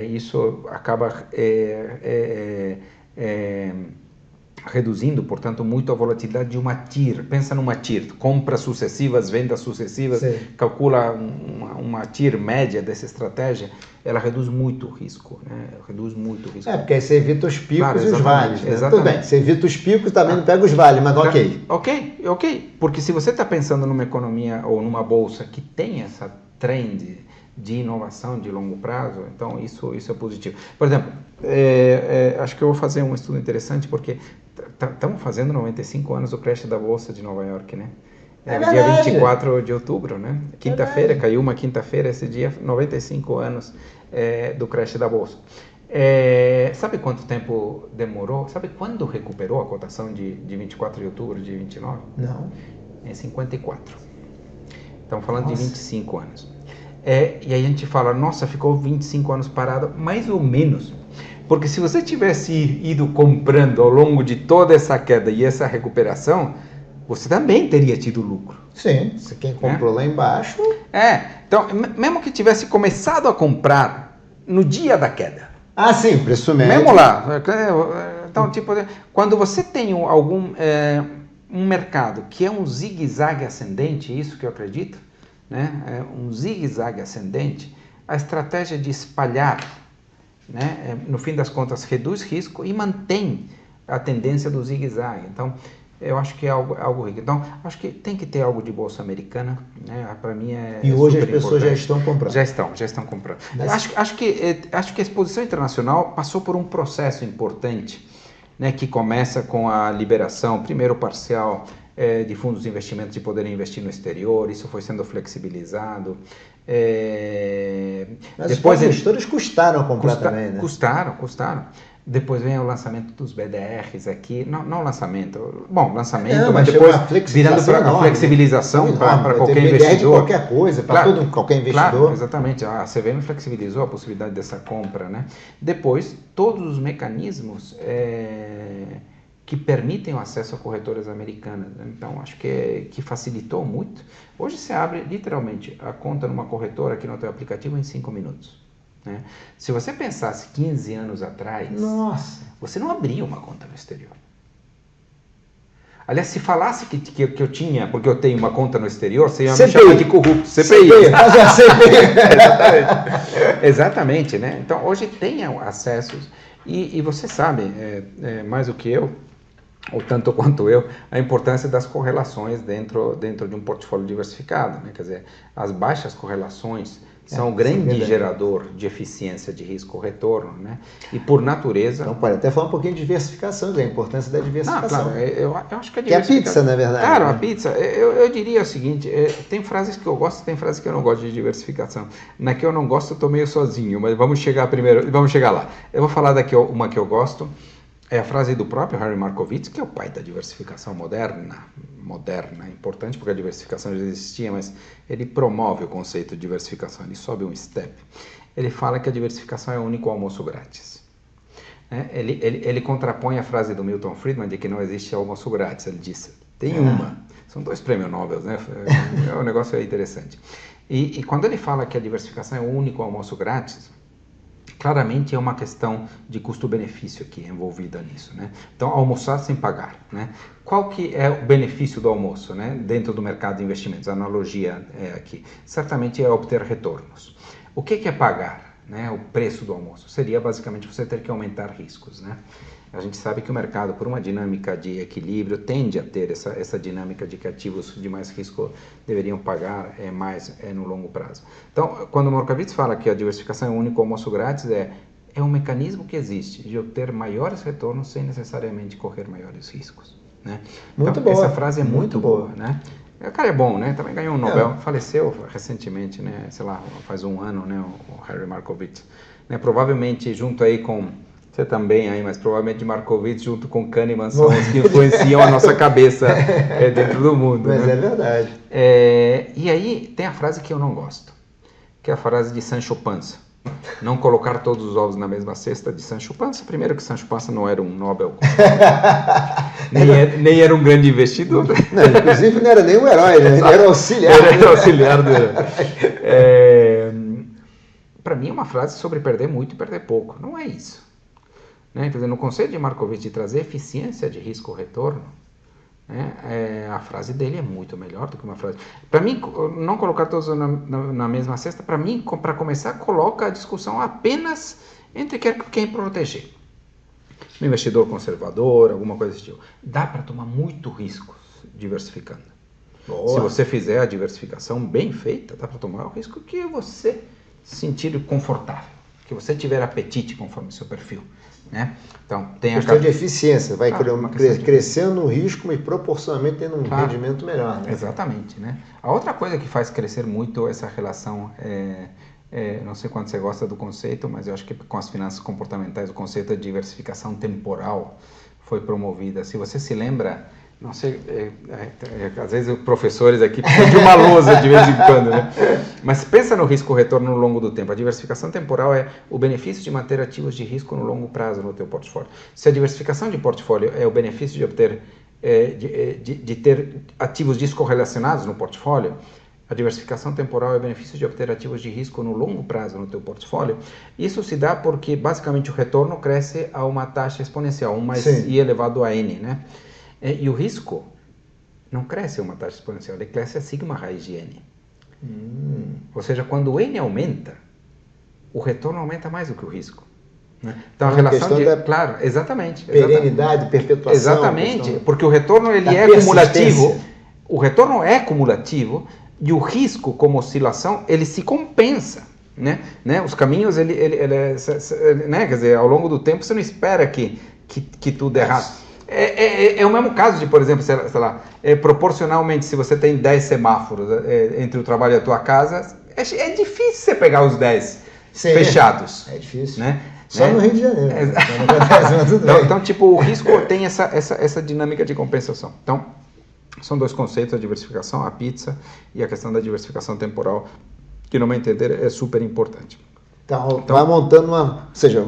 Isso acaba reduzindo, portanto, muito a volatilidade de uma TIR. Pensa numa TIR, compras sucessivas, vendas sucessivas, calcula uma TIR média dessa estratégia, ela reduz muito o risco, né? Reduz muito o risco. Porque aí você evita os picos, claro, e os vales, né? Exatamente. Tudo bem, você evita os picos, também não pega os vales, mas ok. Ok, porque se você está pensando numa economia ou numa bolsa que tem essa trend de inovação de longo prazo, então isso é positivo. Por exemplo, acho que eu vou fazer um estudo interessante, porque estamos fazendo 95 anos do crash da Bolsa de Nova York, né? Dia 24 de outubro, né? Quinta-feira, caiu uma quinta-feira, esse dia, 95 anos do crash da Bolsa. Sabe quanto tempo demorou? Sabe quando recuperou a cotação de 24 de outubro de 29? Não. Em 54. Estamos falando de 25 anos. E aí a gente fala, nossa, ficou 25 anos parado, mais ou menos. Porque se você tivesse ido comprando ao longo de toda essa queda e essa recuperação, você também teria tido lucro. Sim, quem comprou lá embaixo... Então, mesmo que tivesse começado a comprar no dia da queda. Sim, preço médio. Mesmo lá. Então, quando você tem um mercado que é um zigue-zague ascendente, isso que eu acredito, né? Um zigue-zague ascendente, a estratégia de espalhar, né? No fim das contas, reduz risco e mantém a tendência do zigue-zague. Então, eu acho que é algo rico. Então, acho que tem que ter algo de bolsa americana, né? Para mim E hoje as pessoas já estão comprando. Já estão comprando. Acho que a exposição internacional passou por um processo importante, né? Que começa com a liberação, primeiro parcial, de fundos de investimento de poderem investir no exterior. Isso foi sendo flexibilizado. Mas depois os gestores custaram a comprar também, né? Custaram. Depois vem o lançamento dos BDRs aqui, não lançamento, mas depois virando para a flexibilização para qualquer investidor. De qualquer coisa, para qualquer investidor. Claro, exatamente. A CVM flexibilizou a possibilidade dessa compra, né? Depois, todos os mecanismos que permitem o acesso a corretoras americanas, né? Então, acho que facilitou muito. Hoje você abre, literalmente, a conta numa corretora aqui no teu aplicativo em 5 minutos. Né? Se você pensasse 15 anos atrás, você não abria uma conta no exterior. Aliás, se falasse que eu tinha, porque eu tenho uma conta no exterior, você ia me chamar de corrupto. CPI. Exatamente, né? Então, hoje tem acessos e você sabe, mais do que eu, ou tanto quanto eu, a importância das correlações dentro de um portfólio diversificado, né? Quer dizer, as baixas correlações são um grande gerador de eficiência de risco-retorno, né? E por natureza... Então, pode até falar um pouquinho de diversificação, da importância da diversificação. Claro, eu acho que a diversificação... Que é a pizza, na verdade. Claro, né? A pizza. Eu diria o seguinte, tem frases que eu gosto e tem frases que eu não gosto de diversificação. Na que eu não gosto, eu estou meio sozinho, mas vamos chegar lá. Eu vou falar daqui uma que eu gosto. É a frase do próprio Harry Markowitz, que é o pai da diversificação moderna, importante porque a diversificação já existia, mas ele promove o conceito de diversificação, ele sobe um step. Ele fala que a diversificação é o único almoço grátis. Ele contrapõe a frase do Milton Friedman de que não existe almoço grátis. Ele diz, tem uma. São 2 prêmios Nobel, né? O negócio é interessante. E quando ele fala que a diversificação é o único almoço grátis, claramente é uma questão de custo-benefício aqui envolvida nisso, né? Então, almoçar sem pagar, né? Qual que é o benefício do almoço, né? Dentro do mercado de investimentos, a analogia aqui, certamente é obter retornos. O que é pagar, né? O preço do almoço seria basicamente você ter que aumentar riscos, né? A gente sabe que o mercado, por uma dinâmica de equilíbrio, tende a ter essa dinâmica de que ativos de mais risco deveriam pagar mais no longo prazo. Então, quando o Markowitz fala que a diversificação é o único almoço grátis, é um mecanismo que existe de obter maiores retornos sem necessariamente correr maiores riscos. Né? Muito então, boa. Essa frase é muito boa. Né? O cara é bom, né? Também ganhou um Nobel, faleceu recentemente, né? Sei lá, faz um ano, né? O Harry Markowitz. Né? Provavelmente junto aí com... Você também aí, mas provavelmente Markowitz junto com Kahneman são os que influenciam a nossa cabeça dentro do mundo. Mas né? É verdade. E aí tem a frase que eu não gosto, que é a frase de Sancho Panza. Não colocar todos os ovos na mesma cesta de Sancho Panza. Primeiro que Sancho Panza não era um Nobel, nem era um grande investidor. Não, inclusive não era nem um herói, né? Ele era auxiliar. Era auxiliar do herói. Para mim é uma frase sobre perder muito e perder pouco. Não é isso. né? Quer dizer, no conceito de Markowitz de trazer eficiência de risco-retorno, né? A frase dele é muito melhor do que uma frase. Para mim, não colocar todos na mesma cesta, para mim, para começar, coloca a discussão apenas entre quem proteger. Um investidor conservador, alguma coisa desse tipo. Dá para tomar muito risco diversificando. Boa. Se você fizer a diversificação bem feita, dá para tomar o risco que você se sentir confortável, que você tiver apetite conforme o seu perfil. Né? Então, tem questão de eficiência, vai crescendo o risco e proporcionalmente tendo um rendimento melhor. Né? Exatamente. Né? A outra coisa que faz crescer muito essa relação, não sei quanto você gosta do conceito, mas eu acho que com as finanças comportamentais o conceito de diversificação temporal foi promovida. Se você se lembra, não sei, às vezes os professores aqui precisam de uma lousa de vez em quando, né? Mas pensa no risco-retorno no longo do tempo. A diversificação temporal é o benefício de manter ativos de risco no longo prazo no teu portfólio. Se a diversificação de portfólio é o benefício de obter, de ter ativos descorrelacionados no portfólio, a diversificação temporal é o benefício de obter ativos de risco no longo prazo no teu portfólio. Isso se dá porque, basicamente, o retorno cresce a uma taxa exponencial, 1 mais I elevado a N, né? E o risco não cresce a uma taxa exponencial, ele cresce a sigma raiz de N. Ou seja, quando o N aumenta, o retorno aumenta mais do que o risco. Né? Então, a relação de... Claro, exatamente. Perenidade, perpetuação. Exatamente, porque o retorno ele é cumulativo. O retorno é cumulativo e o risco, como oscilação, ele se compensa. Né? Os caminhos, né? Quer dizer, ao longo do tempo, você não espera que tudo errado. É o mesmo caso de, por exemplo, sei lá, proporcionalmente, se você tem 10 semáforos entre o trabalho e a tua casa, é difícil você pegar os 10 fechados. É difícil. Né? Só no Rio de Janeiro. Então, tipo, o risco tem essa dinâmica de compensação. Então, são dois conceitos, a diversificação, a pizza, e a questão da diversificação temporal, que, no meu entender, é super importante. Então, vai montando ou seja,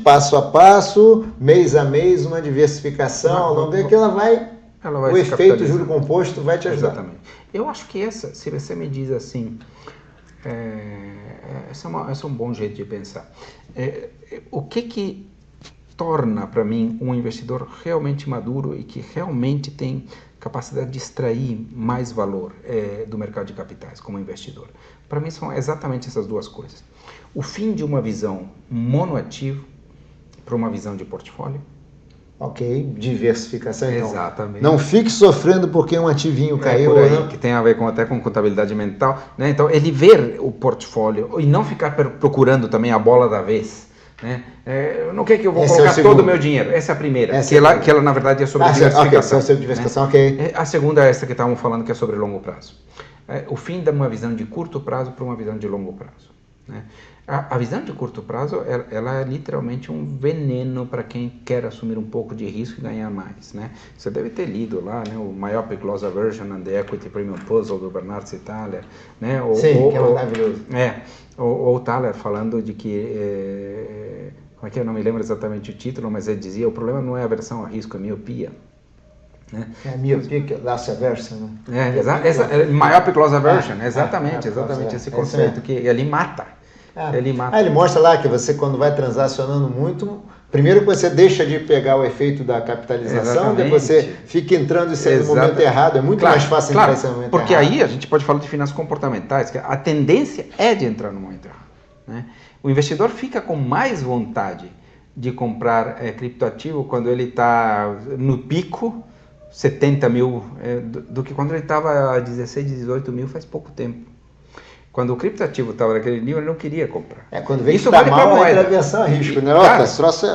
passo a passo, mês a mês, uma diversificação, não vê que ela vai o efeito juro composto vai te ajudar. Exatamente. Eu acho que se você me diz assim, esse é um bom jeito de pensar. O que torna para mim um investidor realmente maduro e que realmente tem capacidade de extrair mais valor do mercado de capitais como investidor? Para mim são exatamente essas duas coisas. O fim de uma visão monoativo para uma visão de portfólio. Ok, diversificação. Então, exatamente. Não fique sofrendo porque um ativinho caiu. Por aí, que tem a ver até com contabilidade mental. Né? Então, ele ver o portfólio e não ficar procurando também a bola da vez. Né? No que eu vou colocar todo o meu dinheiro? Essa é a primeira, que ela na verdade é sobre diversificação. Okay, sobre diversificação, ok. A segunda é essa que estávamos falando, que é sobre longo prazo. O fim de uma visão de curto prazo para uma visão de longo prazo. Né? A visão de curto prazo, ela é literalmente um veneno para quem quer assumir um pouco de risco e ganhar mais. Né? Você deve ter lido lá, né, o Myopic Loss Aversion and the Equity Premium Puzzle, do Bernard Thaler. Né? Sim, que é maravilhoso. O Thaler falando de que... como é que eu não me lembro exatamente o título, mas ele dizia, o problema não é aversão a risco, é miopia. Né? É a miopia, loss aversion, né? Myopic Loss Aversion, exatamente esse conceito, que ele mata. Ele mostra lá que você, quando vai transacionando muito, primeiro que você deixa de pegar o efeito da capitalização, depois você fica entrando e sendo no momento errado, é muito mais fácil entrar nesse momento porque errado. Aí a gente pode falar de finanças comportamentais, que a tendência é de entrar no momento errado. Né? O investidor fica com mais vontade de comprar criptoativo quando ele está no pico, 70 mil, do que quando ele estava a 16, 18 mil faz pouco tempo. Quando o criptoativo estava naquele nível, ele não queria comprar. Quando vê que está mal, entra a versão a risco. Né? Cara, esse troço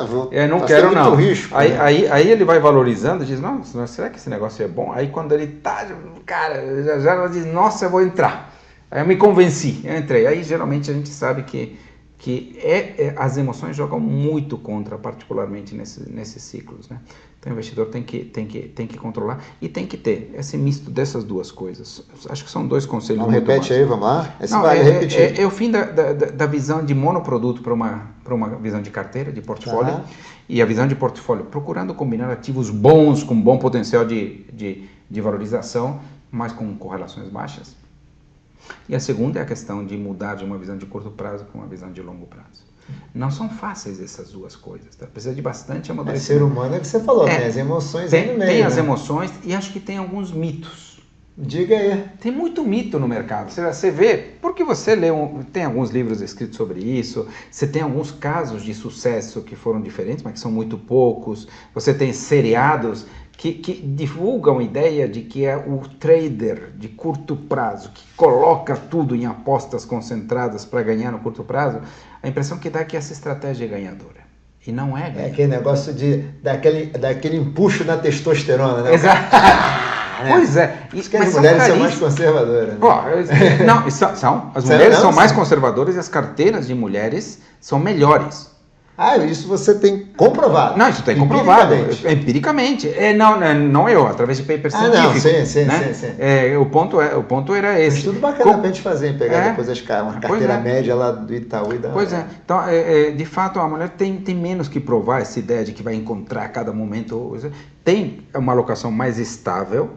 não quero não. Risco, aí ele vai valorizando e diz, nossa, será que esse negócio é bom? Aí quando ele está, cara, já diz, nossa, eu vou entrar. Aí eu me convenci, eu entrei. Aí geralmente a gente sabe que as emoções jogam muito contra, particularmente nesses ciclos. Né? Então o investidor tem que controlar e tem que ter esse misto dessas duas coisas. Acho que são dois conselhos. Não, repete aí, vamos lá. Vale repetir. É o fim da visão de monoproduto para uma visão de carteira, de portfólio, e a visão de portfólio, procurando combinar ativos bons, com bom potencial de valorização, mas com correlações baixas. E a segunda é a questão de mudar de uma visão de curto prazo para uma visão de longo prazo. Não são fáceis essas duas coisas, tá? Precisa de bastante amadurecimento. Ser humano é o que você falou, tem as emoções aí no meio. Tem as emoções e acho que tem alguns mitos. Diga aí. Tem muito mito no mercado. Você vê, porque você lê, tem alguns livros escritos sobre isso, você tem alguns casos de sucesso que foram diferentes, mas que são muito poucos. Você tem seriados que divulgam a ideia de que é o trader de curto prazo, que coloca tudo em apostas concentradas para ganhar no curto prazo. A impressão que dá é que essa estratégia é ganhadora. E não é ganhadora. É aquele negócio daquele empuxo na testosterona, né? Exato. Pois é. Acho que as mulheres são mais conservadoras. Né? Não, as mulheres são mais conservadoras e as carteiras de mulheres são melhores. Isso você tem comprovado. Não, isso tem comprovado. Empiricamente. Não eu, através de papers científicos. Sim. O ponto era esse. Estudo bacana pra gente fazer, pegar depois uma carteira média lá do Itaú e da... Pois é. Então, de fato, a mulher tem menos que provar essa ideia de que vai encontrar a cada momento. Tem uma alocação mais estável.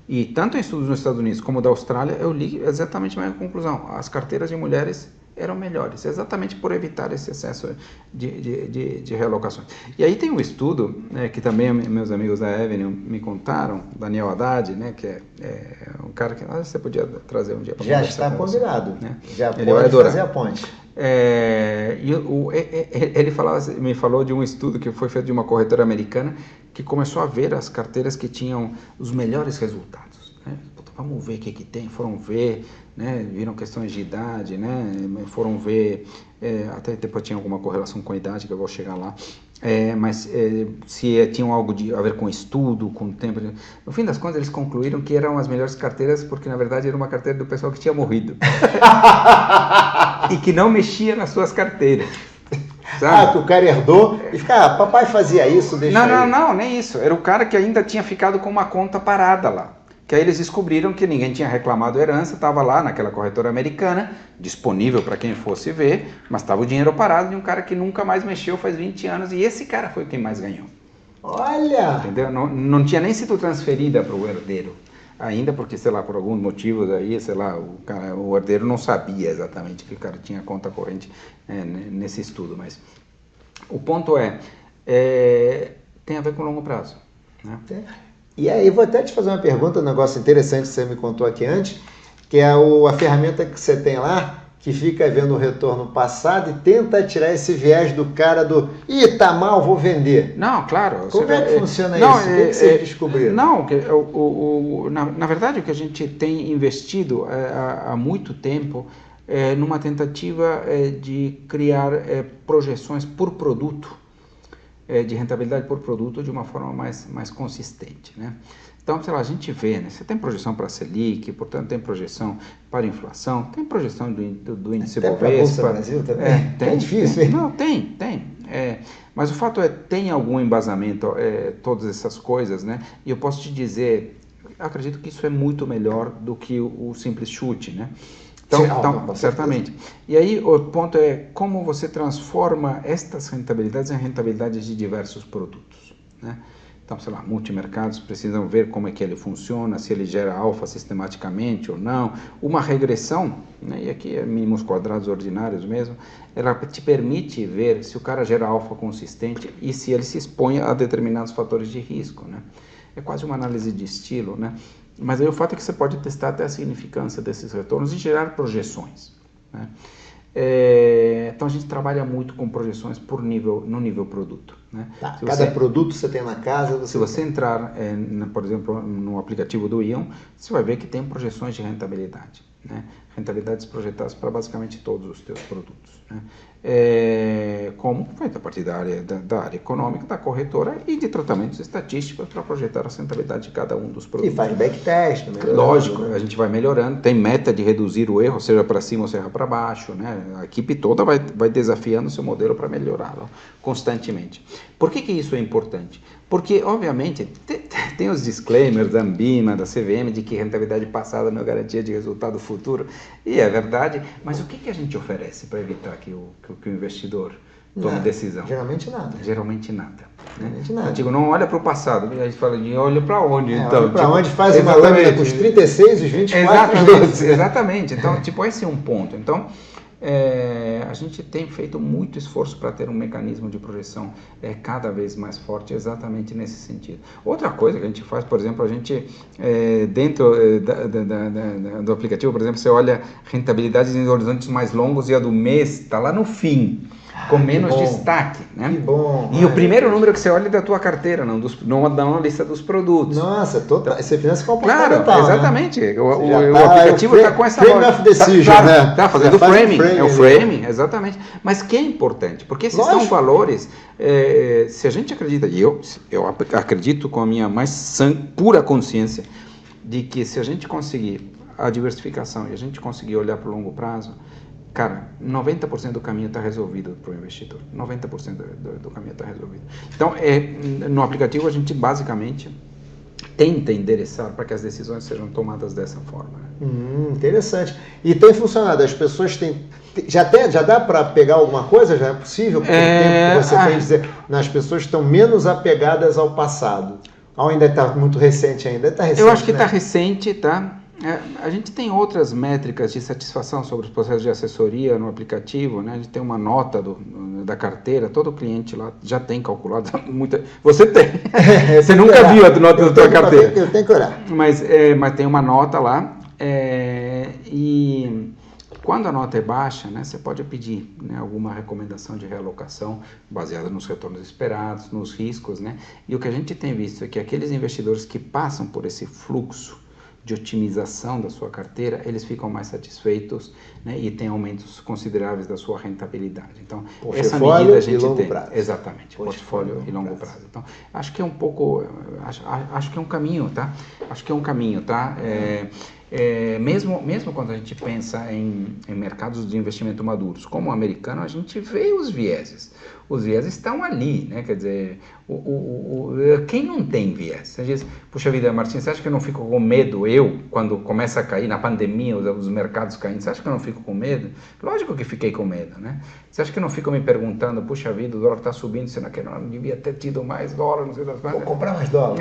E tanto em estudos nos Estados Unidos como da Austrália, eu li exatamente a mesma conclusão. As carteiras de mulheres eram melhores, exatamente por evitar esse excesso de realocações. E aí tem um estudo, que também meus amigos da Avenue me contaram, Daniel Haddad, né, que é um cara que você podia trazer um dia para conversar. Já está convidado, né? Já pode fazer a ponte. Ele me falou de um estudo que foi feito de uma corretora americana que começou a ver as carteiras que tinham os melhores resultados. Né? Vamos ver o que tem. Foram ver, né? Viram questões de idade, né? Foram ver, até depois tinha alguma correlação com a idade, que eu vou chegar lá. Mas se tinham algo a ver com estudo, com tempo. No fim das contas, eles concluíram que eram as melhores carteiras, porque na verdade era uma carteira do pessoal que tinha morrido e que não mexia nas suas carteiras. Sabe? Que o cara herdou e fica, papai fazia isso, deixa Não, nem isso. Era o cara que ainda tinha ficado com uma conta parada lá. Que aí eles descobriram que ninguém tinha reclamado herança, estava lá naquela corretora americana, disponível para quem fosse ver, mas estava o dinheiro parado de um cara que nunca mais mexeu faz 20 anos, e esse cara foi quem mais ganhou. Olha! Entendeu? Não tinha nem sido transferida para o herdeiro, ainda porque, sei lá, por alguns motivos aí, sei lá, o herdeiro não sabia exatamente que o cara tinha conta corrente nesse estudo, mas o ponto tem a ver com longo prazo, né? E aí, vou até te fazer uma pergunta, um negócio interessante que você me contou aqui antes, que é a ferramenta que você tem lá, que fica vendo o retorno passado e tenta tirar esse viés do cara tá mal, vou vender. Não, claro. Como é que funciona isso? O que vocês descobriram? Não, na verdade, o que a gente tem investido há muito tempo numa tentativa de criar projeções por produto, de rentabilidade por produto de uma forma mais consistente, né? Então, sei lá, a gente vê, né? Você tem projeção para a Selic, portanto tem projeção para a inflação, tem projeção do índice Bovespa. Até para a Bolsa Brasil também? É difícil, hein? Não, tem. Mas o fato tem algum embasamento, todas essas coisas, né? E eu posso te dizer, acredito que isso é muito melhor do que o simples chute, né? Então, certamente. E aí o ponto é como você transforma estas rentabilidades em rentabilidades de diversos produtos, né? Então, sei lá, multimercados precisam ver como é que ele funciona, se ele gera alfa sistematicamente ou não. Uma regressão, né, e aqui é mínimos quadrados ordinários mesmo, ela te permite ver se o cara gera alfa consistente e se ele se expõe a determinados fatores de risco, né? É quase uma análise de estilo, né? Mas aí o fato é que você pode testar até a significância desses retornos e gerar projeções, né? Então a gente trabalha muito com projeções no nível produto, né? Cada produto você tem na casa... Se você entrar, por exemplo, no aplicativo do Ion, você vai ver que tem projeções de rentabilidade, né? Rentabilidades projetadas para basicamente todos os teus produtos, né? Como feito a partir da área econômica, da corretora e de tratamentos estatísticos para projetar a rentabilidade de cada um dos produtos. E faz backtest. Lógico, né? A gente vai melhorando, tem meta de reduzir o erro, seja para cima ou seja para baixo, né? A equipe toda vai desafiando o seu modelo para melhorá-lo constantemente. Por que isso é importante? Porque, obviamente, tem os disclaimers da Ambima, da CVM, de que rentabilidade passada não é garantia de resultado futuro, e é verdade, mas o que a gente oferece para evitar que o investidor tome decisão. Geralmente nada. Geralmente nada. Né? Geralmente nada. Eu digo, não olha para o passado. A gente fala de olha para onde. Então, olha para onde, faz uma lâmina com os 36, os 24 exatamente, os 12. exatamente. Então, esse é um ponto. Então, a gente tem feito muito esforço para ter um mecanismo de projeção cada vez mais forte, exatamente nesse sentido. Outra coisa que a gente faz, por exemplo, a gente dentro do aplicativo, por exemplo, você olha rentabilidades em horizontes mais longos e a do mês está lá no fim, com menos destaque. Né? Que bom. E o primeiro número que você olha é da tua carteira, não da lista dos produtos. Nossa, total. Você finança comportamental. Claro, exatamente. Né? O aplicativo está com essa frame of decision, né? Está fazendo o framing. É o framing, exatamente. Mas que é importante, porque esses são valores. Se a gente acredita, e eu acredito com a minha mais pura consciência, de que se a gente conseguir a diversificação e a gente conseguir olhar para o longo prazo, cara, 90% do caminho está resolvido para o investidor. 90% do caminho está resolvido. Então, no aplicativo a gente basicamente tenta endereçar para que as decisões sejam tomadas dessa forma. Interessante. E tem funcionado? As pessoas têm... Já dá para pegar alguma coisa? Já é possível? Porque tempo que você tem que dizer, as pessoas estão menos apegadas ao passado. Ou ainda está muito recente ainda? Está recente, eu acho que está né? recente, tá? A gente tem outras métricas de satisfação sobre os processos de assessoria no aplicativo, né? A gente tem uma nota da carteira, todo cliente lá já tem calculado. Você tem. Você nunca viu a nota da tua carteira. Eu tenho que olhar. Mas tem uma nota lá e quando a nota é baixa, né, você pode pedir, né, alguma recomendação de realocação baseada nos retornos esperados, nos riscos, né? E o que a gente tem visto é que aqueles investidores que passam por esse fluxo de otimização da sua carteira, eles ficam mais satisfeitos, né, e tem aumentos consideráveis da sua rentabilidade. Então, essa medida a gente tem. Prazo. Exatamente, portfólio e longo prazo. Então, acho que é um pouco, acho que é um caminho, tá? Acho que é um caminho, tá? Mesmo quando a gente pensa em mercados de investimento maduros, como o americano, a gente vê os vieses. Os vieses estão ali, né? Quer dizer, quem não tem viés? Você diz, puxa vida, Martim, você acha que eu não fico com medo? Quando começa a cair, na pandemia, os mercados caindo, você acha que eu não fico com medo? Lógico que fiquei com medo, né? Você acha que eu não fico me perguntando, puxa vida, o dólar está subindo, será que eu não devia ter tido mais dólar, não sei das coisas? Vou comprar mais dólar.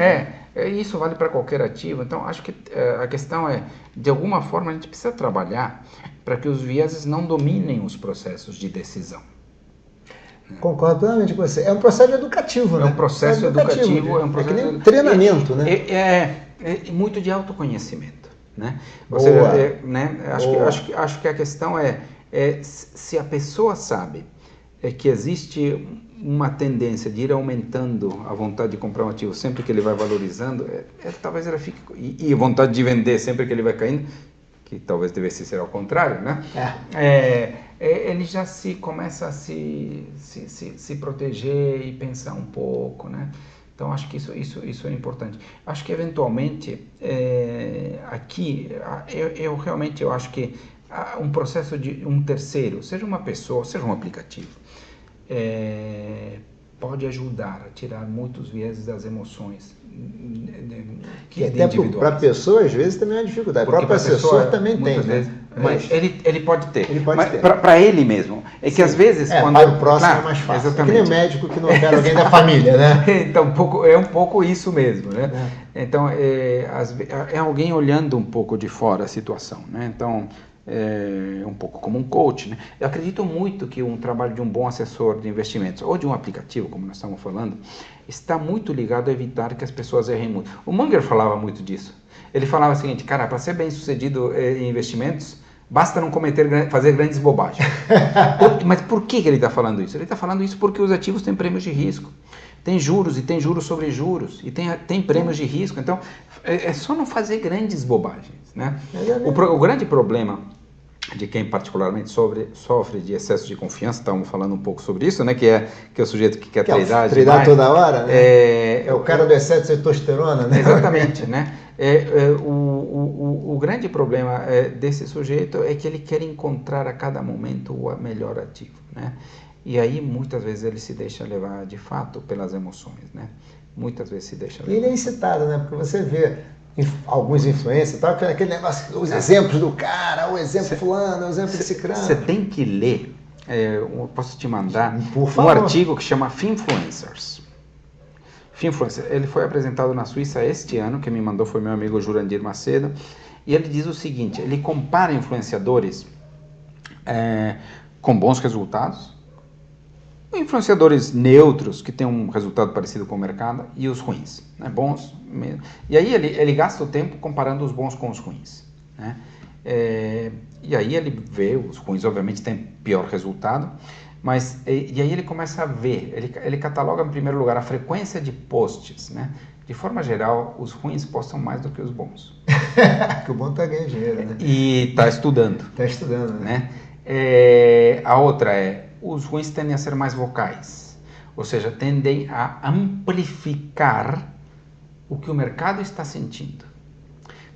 Isso vale para qualquer ativo. Então, acho que a questão é, de alguma forma, a gente precisa trabalhar para que os vieses não dominem os processos de decisão. Concordo plenamente com você. É um processo educativo, né? É um processo educativo. É um processo que nem um treinamento, né? É muito de autoconhecimento, né? Boa. Ou seja, né? Acho que a questão é se a pessoa sabe que existe uma tendência de ir aumentando a vontade de comprar um ativo sempre que ele vai valorizando, talvez ela fique... E vontade de vender sempre que ele vai caindo, que talvez devesse ser ao contrário, né? Ele já começa a se proteger e pensar um pouco, né? Então, acho que isso é importante. Acho que, eventualmente, aqui, eu realmente acho que um processo de um terceiro, seja uma pessoa, seja um aplicativo, pode ajudar a tirar muitos vieses das emoções. Que até para a pessoa, às vezes, também é uma dificuldade. Porque a própria assessor também tem, vezes, né? Mas ele pode ter. Ele pode ter. Para ele mesmo. É que às vezes... quando para o próximo é mais fácil. Exatamente. É que nem médico que não quer alguém da família, né? Então, é um pouco isso mesmo, né? Então, é alguém olhando um pouco de fora a situação, né? Então... um pouco como um coach, né? Eu acredito muito que um trabalho de um bom assessor de investimentos ou de um aplicativo, como nós estamos falando, está muito ligado a evitar que as pessoas errem muito. O Munger falava muito disso. Ele falava o seguinte, cara, para ser bem sucedido em investimentos, basta não fazer grandes bobagens. Mas por que ele está falando isso? Ele está falando isso porque os ativos têm prêmios de risco. Tem juros e tem juros sobre juros e tem prêmios de risco. Então, é só não fazer grandes bobagens, né? O grande problema de quem particularmente sofre de excesso de confiança, estávamos falando um pouco sobre isso, né? Que é o sujeito que quer treinar demais, toda hora, né? É o cara do excesso de testosterona, né? Exatamente, né? O grande problema desse sujeito é que ele quer encontrar a cada momento o melhor ativo, né? E aí, muitas vezes, ele se deixa levar, de fato, pelas emoções, né? Muitas vezes se deixa levar. Ele é incitado, né? Porque você vê alguns influencers, tá? Aquele negócio, os exemplos do cara, o exemplo fulano, o exemplo de cicrano. Você tem que ler eu posso te mandar Por um favor. artigo que chama Finfluencers. Finfluencer, ele foi apresentado na Suíça este ano, quem me mandou foi meu amigo Jurandir Macedo, e ele diz o seguinte, ele compara influenciadores com bons resultados, influenciadores neutros, que têm um resultado parecido com o mercado, e os ruins, né? Bons. E aí ele gasta o tempo comparando os bons com os ruins, né? E aí ele vê, os ruins obviamente têm pior resultado, mas e aí ele começa a ver, ele cataloga em primeiro lugar a frequência de posts, né? De forma geral, os ruins postam mais do que os bons. Que o bom tá ganhando dinheiro, né? E está estudando. Tá estudando, né? A outra os ruins tendem a ser mais vocais, ou seja, tendem a amplificar o que o mercado está sentindo.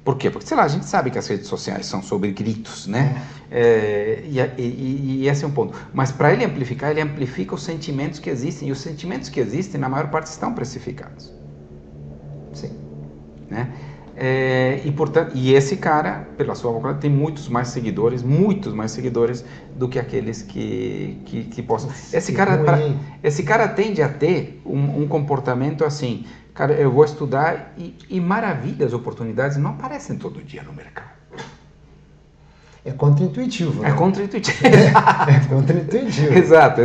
Por quê? Porque, sei lá, a gente sabe que as redes sociais são sobre gritos, né? E esse é um ponto. Mas para ele amplifica os sentimentos que existem, e os sentimentos que existem, na maior parte, estão precificados. Sim. Né? Portanto, e esse cara, pela sua vocação, tem muitos mais seguidores do que aqueles que possam. Esse cara tende a ter um comportamento assim, cara, eu vou estudar e maravilhas, oportunidades não aparecem todo dia no mercado. É contra-intuitivo, né? É contra-intuitivo. É contra-intuitivo. Exato.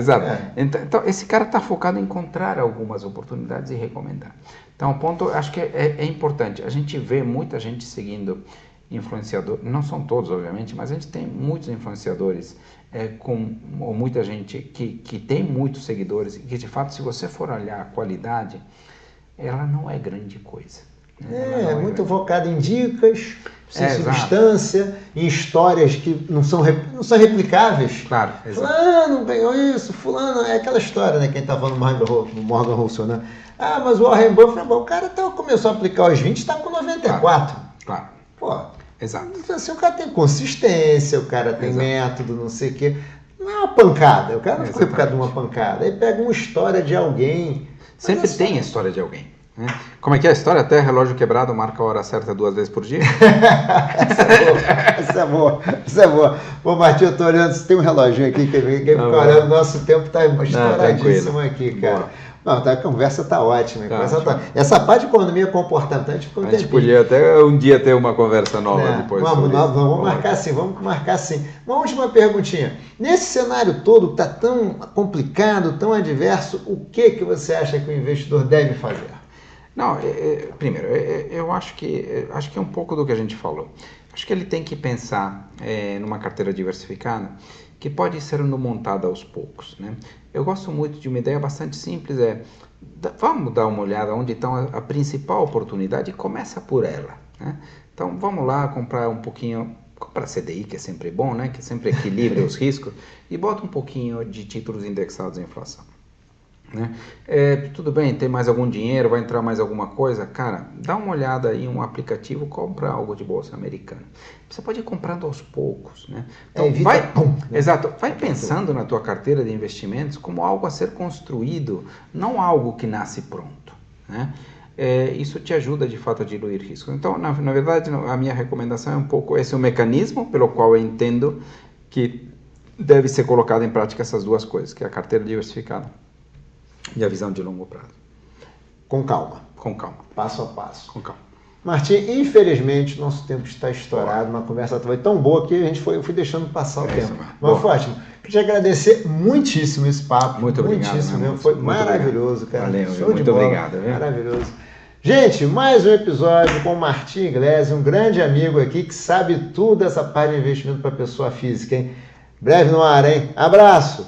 Então, esse cara está focado em encontrar algumas oportunidades e recomendar. Então, o ponto, acho que é importante. A gente vê muita gente seguindo influenciadores, não são todos, obviamente, mas a gente tem muitos influenciadores ou muita gente que tem muitos seguidores e que, de fato, se você for olhar a qualidade, ela não é grande coisa. É muito focado em dicas, sem substância, em histórias que não são replicáveis. Claro, exato. Fulano ganhou isso, fulano... É aquela história, né? Quem estava no Morgan Housel, né? Ah, mas o Warren Buffett, o cara começou a aplicar aos 20, está com 94. Claro. Pô, exato. Então, assim, o cara tem consistência, o cara tem método, não sei o quê. Não é uma pancada, o cara não foi por causa de uma pancada. Aí pega uma história de alguém. Sempre tem a história de alguém. Né? Como é que é a história? Até relógio quebrado marca a hora certa 2 vezes por dia? Essa é boa. Ô, Martinho, eu tô olhando, você tem um reloginho aqui, quem fica olhando, nosso tempo tá estouradíssimo aqui, cara. Boa. Não, a conversa tá ótima. Essa parte de economia comportamental, a gente podia até um dia ter uma conversa nova depois. Vamos marcar assim. Uma última perguntinha. Nesse cenário todo que está tão complicado, tão adverso, o que você acha que o investidor deve fazer? Não, primeiro, eu acho que é um pouco do que a gente falou. Acho que ele tem que pensar numa carteira diversificada que pode ir sendo montada aos poucos, né? Eu gosto muito de uma ideia bastante simples, vamos dar uma olhada onde está a principal oportunidade e começa por ela, né? Então, vamos lá comprar um pouquinho, comprar CDI, que é sempre bom, né? Que sempre equilibra os riscos, e bota um pouquinho de títulos indexados à inflação. Né? Tudo bem, tem mais algum dinheiro, vai entrar mais alguma coisa, cara, dá uma olhada em um aplicativo, compra algo de bolsa americana. Você pode ir comprando aos poucos, né? Então, vai pensando na tua carteira de investimentos como algo a ser construído, não algo que nasce pronto, né? Isso te ajuda de fato a diluir risco. Então, na verdade, a minha recomendação é um pouco esse é o mecanismo pelo qual eu entendo que deve ser colocado em prática essas duas coisas, que é a carteira diversificada e a visão de longo prazo. Com calma. Com calma. Passo a passo. Com calma. Martim, infelizmente, nosso tempo está estourado. Uma conversa foi tão boa que eu fui deixando passar o tempo. Mas foi ótimo. Queria agradecer muitíssimo esse papo. Muito obrigado. Muitíssimo. Foi maravilhoso, cara. Valeu, muito obrigado. Viu? Maravilhoso. Gente, mais um episódio com o Martim Iglesias, um grande amigo aqui que sabe tudo dessa parte de investimento para pessoa física, hein? Breve no ar, hein? Abraço!